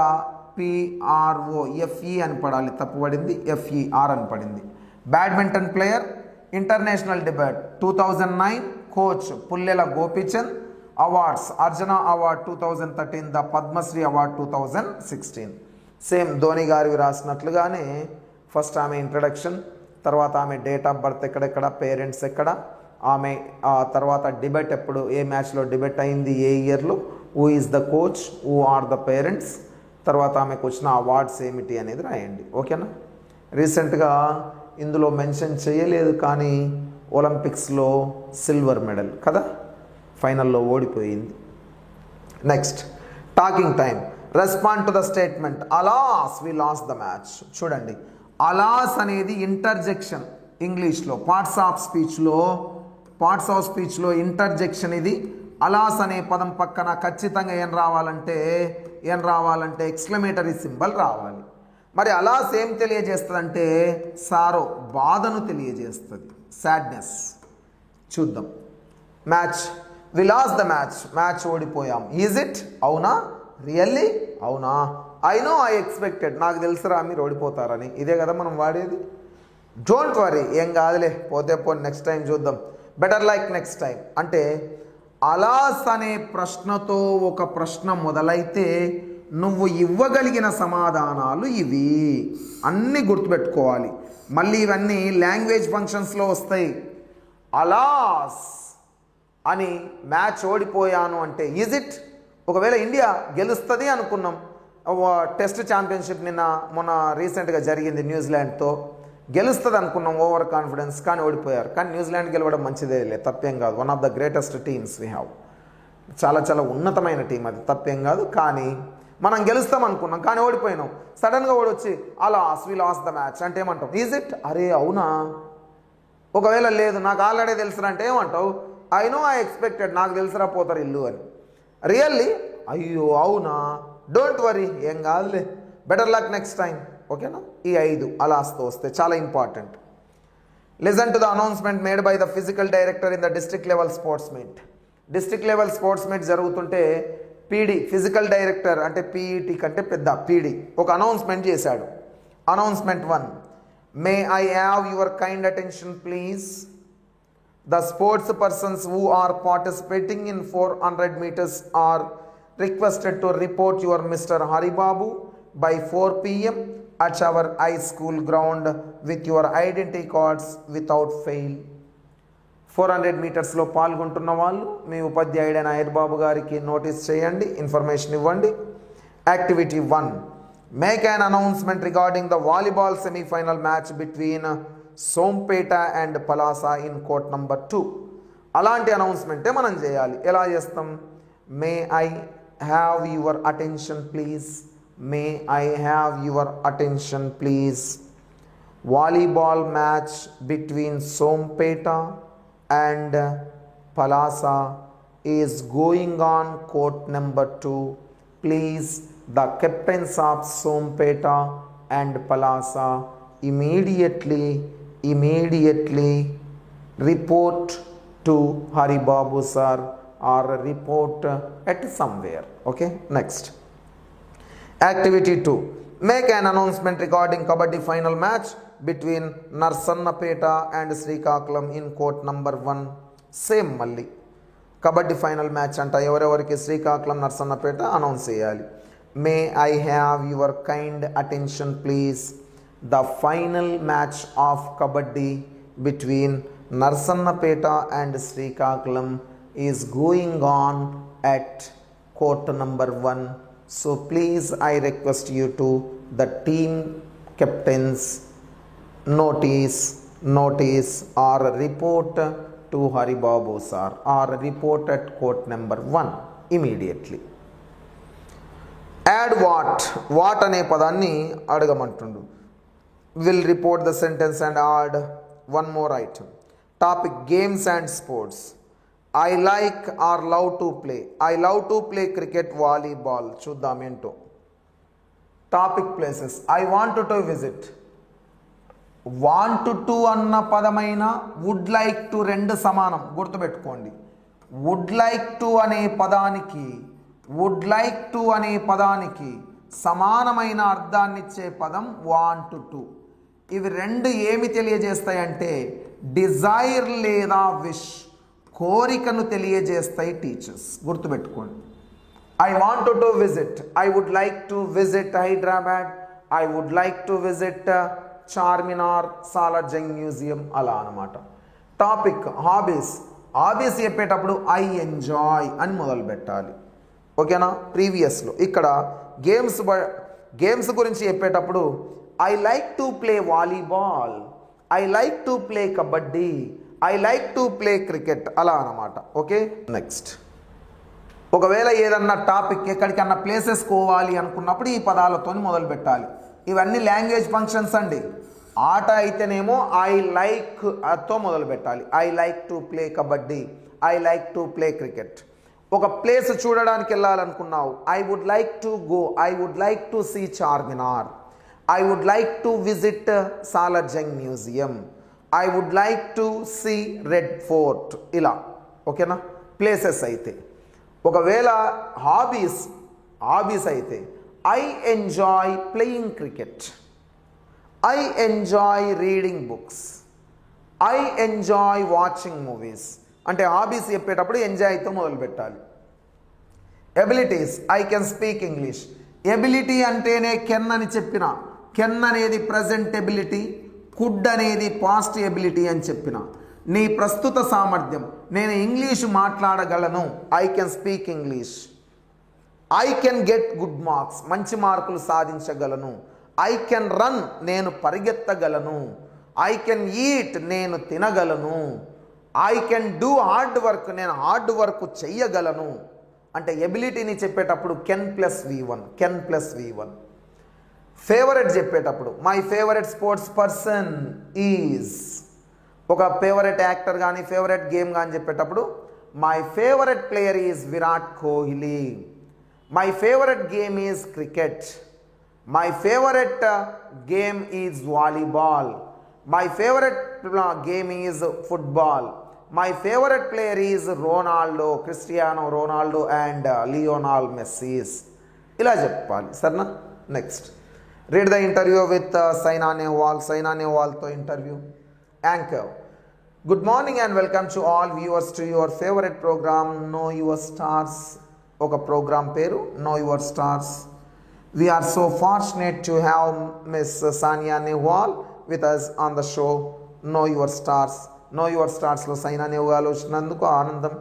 పిఆర్ఓ ఎఫ్ఈ అని పడాలి, తప్పుపడింది, ఎఫ్ఈఆర్ అని పడింది. Badminton player. International debut 2009, coach Pullela Gopichand. Awards Arjuna award 2013, the Padma Shri award 2016. Same Dhoni గారివి రాసినట్లుగానే ఫస్ట్ ఆమె ఇంట్రడక్షన్, తర్వాత ఆమె డేట్ ఆఫ్ బర్త్ ఎక్కడెక్కడ, పేరెంట్స్ ఎక్కడ, ఆమె తర్వాత డిబేట్ ఎప్పుడు, ఏ మ్యాచ్లో డిబేట్ అయింది, ఏ ఇయర్లో, who is the coach, who are the parents, తర్వాత ఆమెకు వచ్చిన అవార్డ్స్ ఏమిటి అనేది రాయండి. ఓకేనా. రీసెంట్గా ఇందులో మెన్షన్ చేయలేదు కానీ ఒలింపిక్స్లో సిల్వర్ మెడల్ కదా, ఫైనల్లో ఓడిపోయింది. Next, talking time. Respond to the statement alas we loss the match. చూడండి, అలాస్ అనేది ఇంటర్జెక్షన్. ఇంగ్లీష్లో పార్ట్స్ ఆఫ్ స్పీచ్లో ఇంటర్జెక్షన్ ఇది. అలాస్ అనే పదం పక్కన ఖచ్చితంగా ఏం రావాలంటే ఎక్స్క్లమేటరీ సింబల్ రావాలి. మరి అలాస్ ఏం తెలియజేస్తుందంటే సారో, బాధను తెలియజేస్తుంది, సాడ్నెస్. చూద్దాం. Match, we loss the match ఓడిపోయాం. Is it? అవునా? రియల్లీ? అవునా? ఐ నో, ఐ ఎక్స్పెక్టెడ్, నాకు తెలుసురా మీరు ఓడిపోతారని. ఇదే కదా మనం వాడేది. డోంట్ వరీ, ఏం కాదులే, పోతే పోనీ, నెక్స్ట్ టైం చూద్దాం. బెటర్ లైక్ నెక్స్ట్ టైం అంటే అలాస్ అనే ప్రశ్నతో ఒక ప్రశ్న మొదలైతే నువ్వు ఇవ్వగలిగిన సమాధానాలు ఇవి అన్నీ గుర్తుపెట్టుకోవాలి. మళ్ళీ ఇవన్నీ లాంగ్వేజ్ ఫంక్షన్స్లో వస్తాయి. అలాస్ అని మ్యాచ్ ఓడిపోయాను అంటే ఈజ్ ఇట్? ఒకవేళ ఇండియా గెలుస్తుంది అనుకున్నాం, టెస్ట్ ఛాంపియన్షిప్ మొన్న రీసెంట్గా జరిగింది న్యూజిలాండ్తో, గెలుస్తుంది అనుకున్నాం, ఓవర్ కాన్ఫిడెన్స్, కానీ ఓడిపోయారు. కానీ న్యూజిలాండ్ గెలవడం మంచిదే, తప్పేం కాదు. One of the greatest teams we have, చాలా చాలా ఉన్నతమైన టీం, అది తప్పేం కాదు. కానీ మనం గెలుస్తాం అనుకున్నాం కానీ ఓడిపోయినాం. సడన్గా ఓడొచ్చి అలాస్ వి లాస్ ద మ్యాచ్ అంటే ఏమంటాం? Is it? అరే అవునా? ఒకవేళ లేదు, నాకు ఆల్రెడీ తెలుసురా అంటే ఏమంటావు? ఐ నో, ఐ ఎక్స్పెక్టెడ్, నాకు తెలుసురా పోతారు ఇల్లు అని. రియల్లీ? అయ్యో అవునా? డోంట్ వరీ, ఏం కాదులే, బెటర్ లక్ నెక్స్ట్ టైం. ఓకేనా. ఈ 5 అలాస్తో వస్తే చాలా important. Listen to the announcement made by the physical director in the district level sports meet. District level sports meet జరుగుతుంటే పీడీ, ఫిజికల్ డైరెక్టర్ అంటే పీఈటీ కంటే పెద్ద పీడీ, ఒక అనౌన్స్మెంట్ చేశాడు. Announcement 1, may I have your kind attention please. The sports persons who are participating in 400 meters are requested to report your Mr. Haribabu by 4 p.m. at our high school ground with your identity cards without fail. 400 మీటర్స్లో పాల్గొంటున్న వాళ్ళు మీ ఉపాధ్యాయుడైన హరిబాబు గారికి notice చేయండి, information ఇవ్వండి. Activity 1, make an announcement regarding the volleyball semi-final match between Sompeta and Palasa in court number 2. అలాంటి అనౌన్స్మెంటే మనం చేయాలి. ఎలా చేస్తాం? May I have your attention please, may I have your attention please. Volleyball match between Sompeta and Palasa is going on court number 2. Please the captains of Sompeta and Palasa immediately report to Haribabu sir or report at somewhere. Okay, next. Activity 2, make an announcement regarding kabaddi final match between Narsannapeta and Srikakulam in court number 1. Same malli kabaddi final match anta ఎవరెవరికి Srikakulam Narasannapeta announce చేయాలి. May I have your kind attention please. The final match of kabaddi between Narsannapeta and Srikakulam is going on at court number 1. So please, I request you to the team captains notice or report to Haribabu sir or report at court number 1 immediately. Add what అనే పదాన్ని అడగమంటుండు. Will report the sentence and add one more item. Topic games and sports. I like or love to play. I love to play cricket, volleyball. చూద్దాం ఏంటో. Topic places. I want to visit. Want to అన్న పదమైన would like to రెండు సమానం గుర్తుపెట్టుకోండి. would like to అనే పదానికి సమానమైన అర్థాన్ని ఇచ్చే పదం want to. ఇవి రెండు ఏమి తెలియజేస్తాయంటే డిజైర్ లేదా విష్, కోరికను తెలియజేస్తాయి టీచర్స్. గుర్తుపెట్టుకోండి. I want to visit, I would like to visit Hyderabad, I would like to visit Charminar, Salar Jung museum, అలా అనమాట. టాపిక్ హాబీస్ చెప్పేటప్పుడు ఐ ఎంజాయ్ అని మొదలు పెట్టాలి. ఓకేనా. ప్రీవియస్లో ఇక్కడ గేమ్స్ గురించి చెప్పేటప్పుడు I like to play volleyball, I like to play kabaddi, I like to play cricket, అలా అన్నమాట. ఓకే. నెక్స్ట్, ఒకవేళ ఏదన్నా టాపిక్ ఎక్కడికన్నా ప్లేసెస్ పోవాలి అనుకున్నప్పుడు ఈ పదాలతో మొదలు పెట్టాలి. ఇవన్నీ లాంగ్వేజ్ ఫంక్షన్స్ అండి. ఆట అయితేనేమో ఐ లైక్ తో మొదలు పెట్టాలి. I like to play kabaddi, I like to play cricket. ఒక ప్లేస్ చూడడానికి వెళ్ళాలనుకున్నావు, I would like to go, I would like to see Charminar, I would like to visit Salarjung Museum, I would like to see Red Fort, ఇలా. ఓకేనా. Places అయితే. ఒకవేళ hobbies అయితే I enjoy playing cricket, I enjoy reading books, I enjoy watching movies. అంటే hobbies చెప్పేటప్పుడు ఎంజాయ్తో మొదలు పెట్టాలి. Abilities, I can speak English. Ability అంటేనే కెన్ అని చెప్పిన. కెన్ అనేది ప్రజెంట్ ఎబిలిటీ, కుడ్ అనేది పాస్ట్ ఎబిలిటీ అని చెప్పిన. నీ ప్రస్తుత సామర్థ్యం, నేను ఇంగ్లీషు మాట్లాడగలను, I can speak English. I can get good marks, మంచి మార్కులు సాధించగలను. ఐ కెన్ రన్, నేను పరిగెత్తగలను. ఐ కెన్ ఈట్, నేను తినగలను. I can do hard work, నేను హార్డ్ వర్క్ చెయ్యగలను. అంటే ఎబిలిటీని చెప్పేటప్పుడు కెన్ ప్లస్ V1. ఫేవరెట్ చెప్పేటప్పుడు my favourite sports person is. ఒక ఫేవరెట్ యాక్టర్ కానీ ఫేవరెట్ గేమ్ కానీ చెప్పేటప్పుడు my favourite player is Virat Kohli, my favourite game is cricket, my favourite game is volleyball, my favourite game is football, my favourite player is Ronaldo, Cristiano Ronaldo and Lionel Messi's. ఇలా చెప్పాలి. సరేనా. Next, read the interview with Saina Nehwal to interview. Anchor. Good morning and welcome to all viewers to your favorite program Know Your Stars. Oka program peru Know Your Stars. We are so fortunate to have Miss Sania Nehwal with us on the show Know Your Stars. Know Your Stars lo Saina Nehwal వచ్చినందుకు ఆనందం.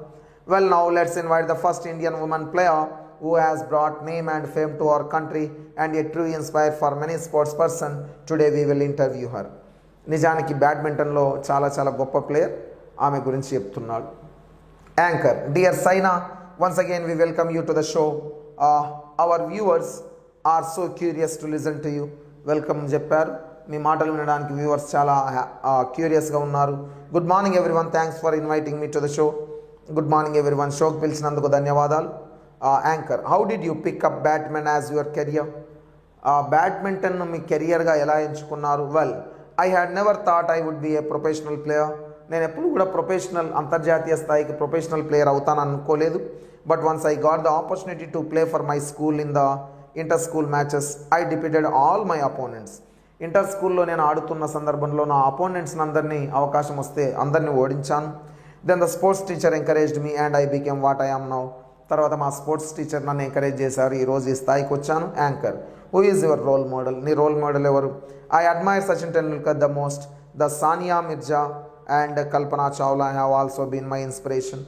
Well, now let's invite the first Indian woman player who has brought name and fame to our country and a true inspire for many sports person. Today we will interview her. నిజానికి బ్యాడ్మింటన్లో చాలా గొప్ప player, ఆమె గురించి చెప్తున్నాడు. Anchor. Dear Saina, once again we welcome you to the show. Our viewers are so curious to listen to you. Welcome చెప్పారు. మీ మాటలు వినడానికి వ్యూవర్స్ చాలా క్యూరియస్గా ఉన్నారు. Good morning everyone, thanks for inviting me to the show. Good morning everyone, షోకి పిలిచినందుకు ధన్యవాదాలు. Anchor. How did you pick up badminton as your career? బ్యాడ్మింటన్ను మీ కెరియర్గా ఎలా ఎంచుకున్నారు? Well, I had never thought I would be a professional player. నేను ఎప్పుడు కూడా అంతర్జాతీయ స్థాయికి ప్రొఫెషనల్ ప్లేయర్ అవుతాను అనుకోలేదు. But once I got the opportunity to play for my school in the inter school matches, I defeated all my opponents. Inter స్కూల్లో నేను ఆడుతున్న సందర్భంలో నా అపోనెంట్స్ని అందరినీ అవకాశం వస్తే అందరినీ ఓడించాను. Then the sports teacher encouraged me and I became what I am now. తర్వాత మా స్పోర్ట్స్ టీచర్ నన్ను ఎంకరేజ్ చేశారు, ఈరోజు ఈ స్థాయికి వచ్చాను. Anchor. Who is your role model? నీ రోల్ మోడల్ ఎవరు? I admire Sachin Tendulkar the most. The Sania Mirza and Kalpana Chawla have also been my inspiration.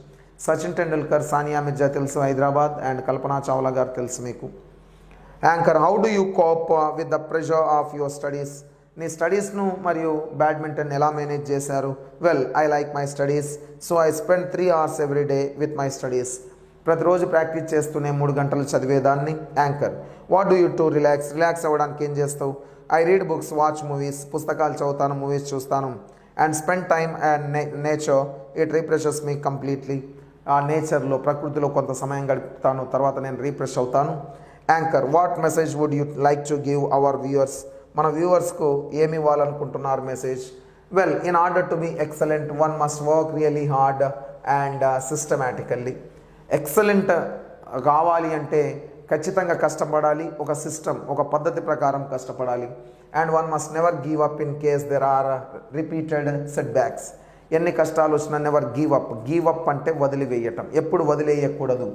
Sachin Tendulkar, Sania Mirza తెలుసు హైదరాబాద్, అండ్ కల్పనా చావ్లా గారు తెలుసు మీకు. Anchor how do you cope with the pressure of your studies, నీ స్టడీస్ను మరియు badminton ఎలా మేనేజ్ చేశారు? Well, I like my studies, so I spend 3 hours every day with my studies. ప్రతిరోజు ప్రాక్టీస్ చేస్తూనే 3 గంటలు చదివేదాన్ని. Anchor what do you to relax అవ్వడానికి ఏం చేస్తావు? I read books, watch movies, పుస్తకాలు చదువుతాను, మూవీస్ చూస్తాను. And spend time and nature, it refreshes me completely. ఆ నేచర్లో, ప్రకృతిలో కొంత సమయం గడుపుతాను, తర్వాత నేను రీఫ్రెష్ అవుతాను. Anchor what message would you like to give our viewers, మన వ్యూవర్స్కు ఏమి ఇవ్వాలనుకుంటున్నారు message? Well, in order to be excellent one must work really hard and systematically. Excellent కావాలి అంటే ఖచ్చితంగా కష్టపడాలి, ఒక సిస్టమ్, ఒక పద్ధతి ప్రకారం కష్టపడాలి. And one must never give up in case there are repeated setbacks. ఎన్ని కష్టాలు వచ్చినా never give up. Give up అంటే వదిలివేయటం, ఎప్పుడు వదిలేయకూడదు.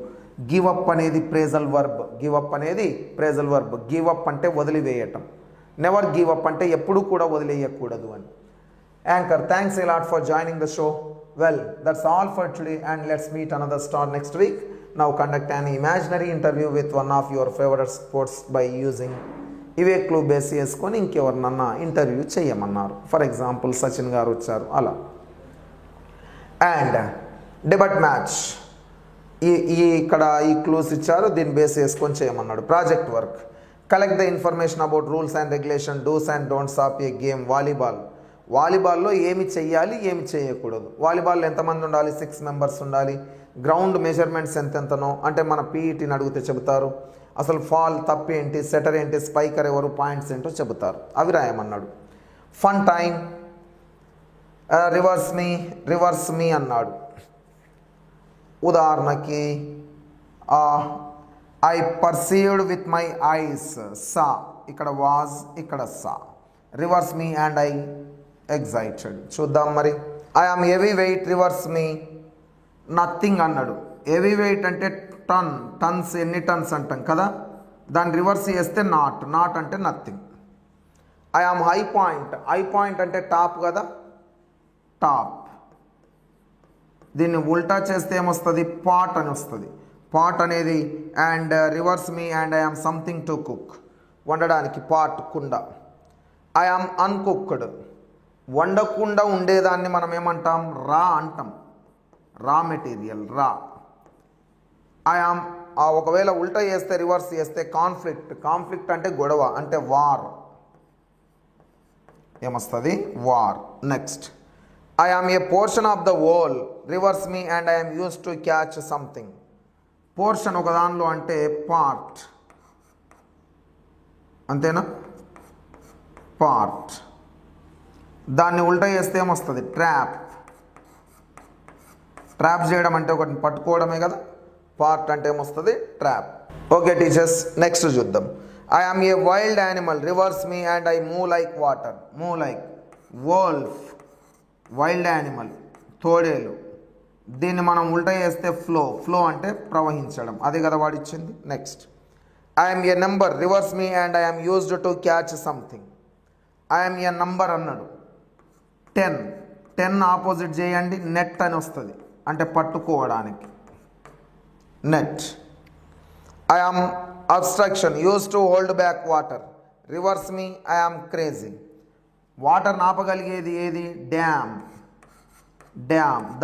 గివ్ అప్ అనేది ప్రేజల్ వర్బ్, గివ్ అప్ అనేది ప్రేజల్ వర్బ్. గివ్ అప్ అంటే వదిలివేయటం, నెవర్ గివ్ అప్ అంటే ఎప్పుడు కూడా వదిలేయకూడదు అని. Anchor thanks a lot for joining the show. Well, that's all for today and let's meet another star next week. Now conduct an imaginary interview with one of your favorite sports by using ఇవే clue base చేసుకొని ఇంకెవరినన్నా interview చేయమన్నారు. For example Sachin గారు వచ్చారు అలా. And debate match, ఇక్కడ ఈ clues ఇచ్చారు, దీన్ని బేస్ చేసుకొని చేయమన్నాడు. Project work, collect the information about rules and regulation, do's and don'ts of a game. వాలీబాల్లో ఏమి చెయ్యాలి, ఏమి చేయకూడదు. వాలీబాల్లో ఎంతమంది ఉండాలి? 6 members ఉండాలి. గ్రౌండ్ మెజర్మెంట్స్ ఎంతెంతనో అంటే మన పీఈటీని అడిగితే చెబుతారు. అసలు ఫాల్ తప్పేంటి, సెటర్ ఏంటి, స్పైకర్ ఎవరు, పాయింట్స్ ఏంటో చెబుతారు. అవి రాయమన్నాడు. ఫన్ టైం, రివర్స్ మీ అన్నాడు. ఉదాహరణకి I perceived with my eyes, saw, ఇక్కడ వాజ్, ఇక్కడ saw. Reverse me and I excited. చూద్దాం మరి. I am heavy weight, reverse me nothing అన్నాడు. హెవీ వెయిట్ అంటే టన్స్, ఎన్ని టన్స్ అంటాం కదా, దాన్ని రివర్స్ చేస్తే నాట్ అంటే nothing. I am high point అంటే టాప్ కదా, టాప్. దీన్ని ఉల్టా చేస్తే ఏమొస్తుంది? పాట్ అని వస్తుంది. పాట్ అనేది. And reverse me and I am something to cook, వండడానికి, పాట్, కుండ. ఐ ఆమ్ అన్కుక్డ్, వండకుండా ఉండేదాన్ని మనం ఏమంటాం? రా అంటాం, రా మెటీరియల్, రా. ఐ ఆమ్, ఒకవేళ ఉల్టా చేస్తే, రివర్స్ చేస్తే కాన్ఫ్లిక్ట్ అంటే గొడవ, అంటే వార్. ఏమొస్తుంది? War. Next, I am a portion of the whole, reverse me and I am use to catch something. Portion ఒక దానిలో అంటే పార్ట్, అంతేనా? పార్ట్. దాన్ని ఉల్టా చేస్తే ఏమొస్తుంది? ట్రాప్ చేయడం అంటే ఒకటిని పట్టుకోవడమే కదా. పార్ట్ అంటే ఏమొస్తుంది? ట్రాప్. ఓకే టీచర్స్, నెక్స్ట్ చూద్దాం. I am a wild animal, reverse me and I move like water. Move like wolf, wild animal, తోడేలు. దీన్ని మనం ఉల్టా చేస్తే ఫ్లో అంటే ప్రవహించడం, అదే కదా వాడిచ్చింది. Next, I am a number, reverse me and I am used to catch something. I am a number అన్నాడు. 10 ఆపోజిట్ చేయండి, నెట్ అని వస్తుంది, అంటే పట్టుకోవడానికి, net. I am obstruction, use to hold back water, reverse me I am crazy. Water ఆపగలిగేది ఏది? Dam.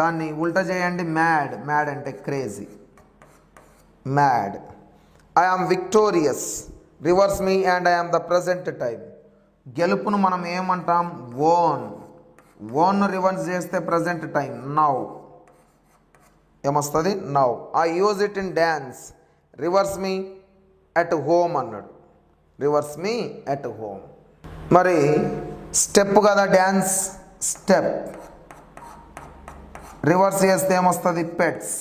దాన్ని ఉల్టా చేయండి, మ్యాడ్ అంటే crazy, mad. I am victorious, reverse me and I am the present time. గెలుపును మనం ఏమంటాం? ఓన్ రివర్స్ చేస్తే ప్రజెంట్ టైం, నౌ. ఏమొస్తుంది? Now. I use it in dance, reverse me at home అన్నాడు. Reverse me at home. మరి step కదా dance, step. Reverse చేస్తే ఏమొస్తుంది? Pets.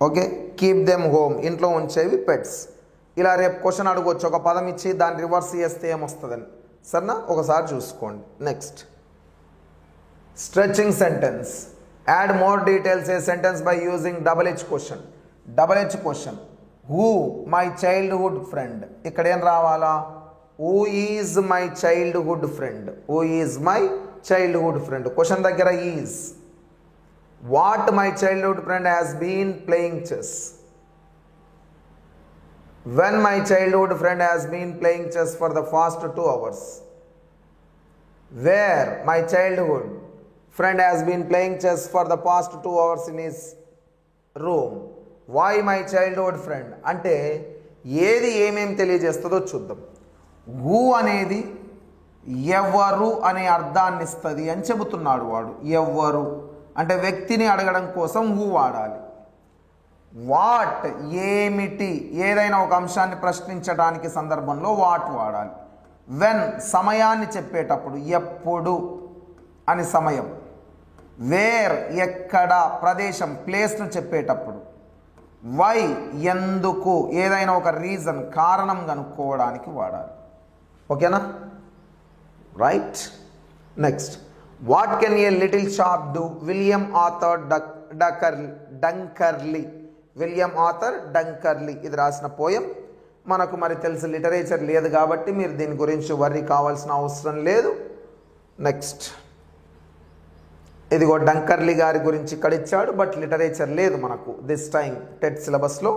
Okay, keep them home, ఇంట్లో ఉంచేవి పెట్స్. ఇలా రేపు క్వశ్చన్ అడగవచ్చు, ఒక పదం ఇచ్చి దాన్ని రివర్స్ చేస్తే ఏమొస్తుందని. సరేనా? ఒకసారి చూసుకోండి. Next, stretching sentence. Add more details a sentence by using double H question. Who my childhood friend. ఇక్కడ ఏం రావాలా? Who is my childhood friend. Who is my childhood friend. Question దగ్గర is. What my childhood friend has been playing chess. when my childhood friend has been playing chess for the past 2 hours. Where my childhood friend has been playing chess for the past 2 hours in his room. Why my childhood friend అంటే ఏది ఏమేం తెలియజేస్తుందో చూద్దాం. Who అనేది ఎవరు అనే అర్థాన్ని ఇస్తుంది అని చెబుతున్నాడు వాడు. ఎవరు అంటే వ్యక్తిని అడగడం కోసం హూ వాడాలి. వాట్ ఏమిటి, ఏదైనా ఒక అంశాన్ని ప్రశ్నించడానికి సందర్భంలో వాట్ వాడాలి. వెన్ సమయాన్ని చెప్పేటప్పుడు ఎప్పుడు అని సమయం. వేర్ ఎక్కడ ప్రదేశం ప్లేస్ను చెప్పేటప్పుడు. వై ఎందుకు, ఏదైనా ఒక రీజన్ కారణం కనుక్కోవడానికి వాడాలి. ఓకేనా, right. Next, what can a little shop do. William Arthur Dunkerley. William Arthur Dunkerley ఇది రాసిన పోయం. మనకు మరి తెలుసు లిటరేచర్ లేదు కాబట్టి మీరు దీని గురించి వర్రీ కావాల్సిన అవసరం లేదు. నెక్స్ట్, ఇదిగో డంకర్లీ గారి గురించి ఇక్కడ ఇచ్చాడు, బట్ లిటరేచర్ లేదు మనకు దిస్ టైం టెట్ సిలబస్లో.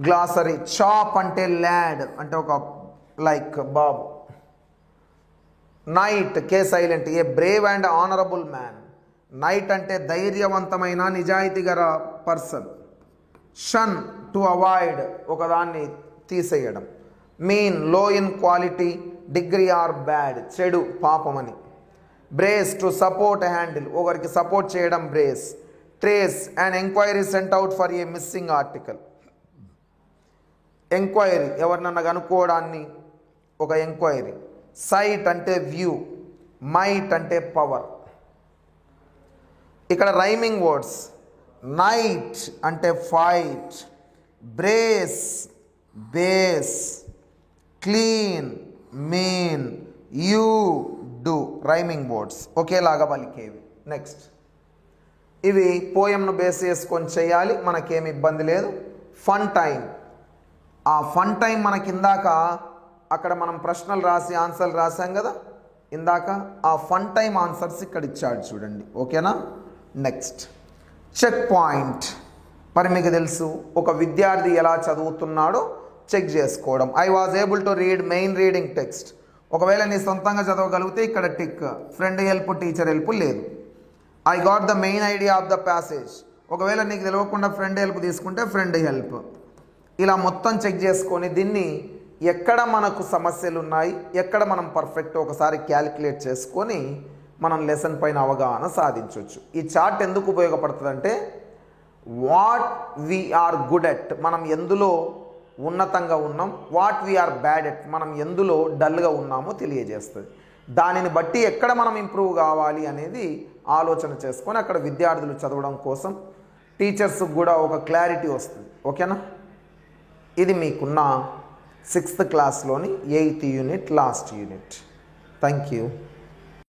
గ్లాసరీ, చాప్ అంటే ల్యాడ్ అంటే ఒక like Babu. Night, K silent, A Brave and honourable man. Night అంటే ధైర్యవంతమైన నిజాయితీ గల పర్సన్. షన్ టు అవాయిడ్ ఒకదాన్ని తీసేయడం. మీన్ లో in quality, degree or bad చెడు పాపమని. బ్రేస్ టు సపోర్ట్ హ్యాండిల్ ఒకరికి సపోర్ట్ చేయడం brace. Trace and enquiry cent out for a missing article. Enquiry ఎవరినన్నా కనుక్కోవడాన్ని ఒక ఎంక్వైరీ. సైట్ అంటే వ్యూ. మైట్ అంటే పవర్. ఇక్కడ రైమింగ్ వర్డ్స్. నైట్ అంటే fight, brace base, clean mean, you do rhyming words ఒకేలాగా పలికేవి. Next, ఇవి పోయంను బేస్ చేసుకొని చేయాలి, మనకేమి ఇబ్బంది లేదు. ఫన్ టైం, ఆ ఫన్ టైం మనకి ఇందాక అక్కడ మనం ప్రశ్నలు రాసి ఆన్సర్లు రాసాం కదా ఇందాక, ఆ ఫన్ టైం ఆన్సర్స్ ఇక్కడ ఇచ్చాడు చూడండి. ఓకేనా. Next, check point. మరి మీకు తెలుసు ఒక విద్యార్థి ఎలా చదువుతున్నాడో చెక్ చేసుకోవడం. I was able to read main reading text. ఒకవేళ నీ సొంతంగా చదవగలిగితే ఇక్కడ tick. Friend help, teacher help లేదు. I got the main idea of the passage. ఒకవేళ నీకు తెలియకుండా ఫ్రెండ్ హెల్ప్ తీసుకుంటే ఫ్రెండ్ హెల్ప్. ఇలా మొత్తం చెక్ చేసుకొని దీన్ని ఎక్కడ మనకు సమస్యలు ఉన్నాయి, ఎక్కడ మనం పర్ఫెక్ట్ ఒకసారి క్యాలిక్యులేట్ చేసుకొని మనం లెసన్ పైన అవగాహన సాధించవచ్చు. ఈ చార్ట్ ఎందుకు ఉపయోగపడుతుందంటే వాట్ వీఆర్ గుడ్ ఎట్ మనం ఎందులో ఉన్నతంగా ఉన్నాం, వాట్ వీఆర్ బ్యాడ్ ఎట్ మనం ఎందులో డల్గా ఉన్నామో తెలియజేస్తుంది. దానిని బట్టి ఎక్కడ మనం ఇంప్రూవ్ కావాలి అనేది ఆలోచన చేసుకొని అక్కడ విద్యార్థులు చదవడం కోసం టీచర్స్కి కూడా ఒక క్లారిటీ వస్తుంది. ఓకేనా. ఇది మీకున్న 6th క్లాస్లోని 8th unit last unit. Thank you.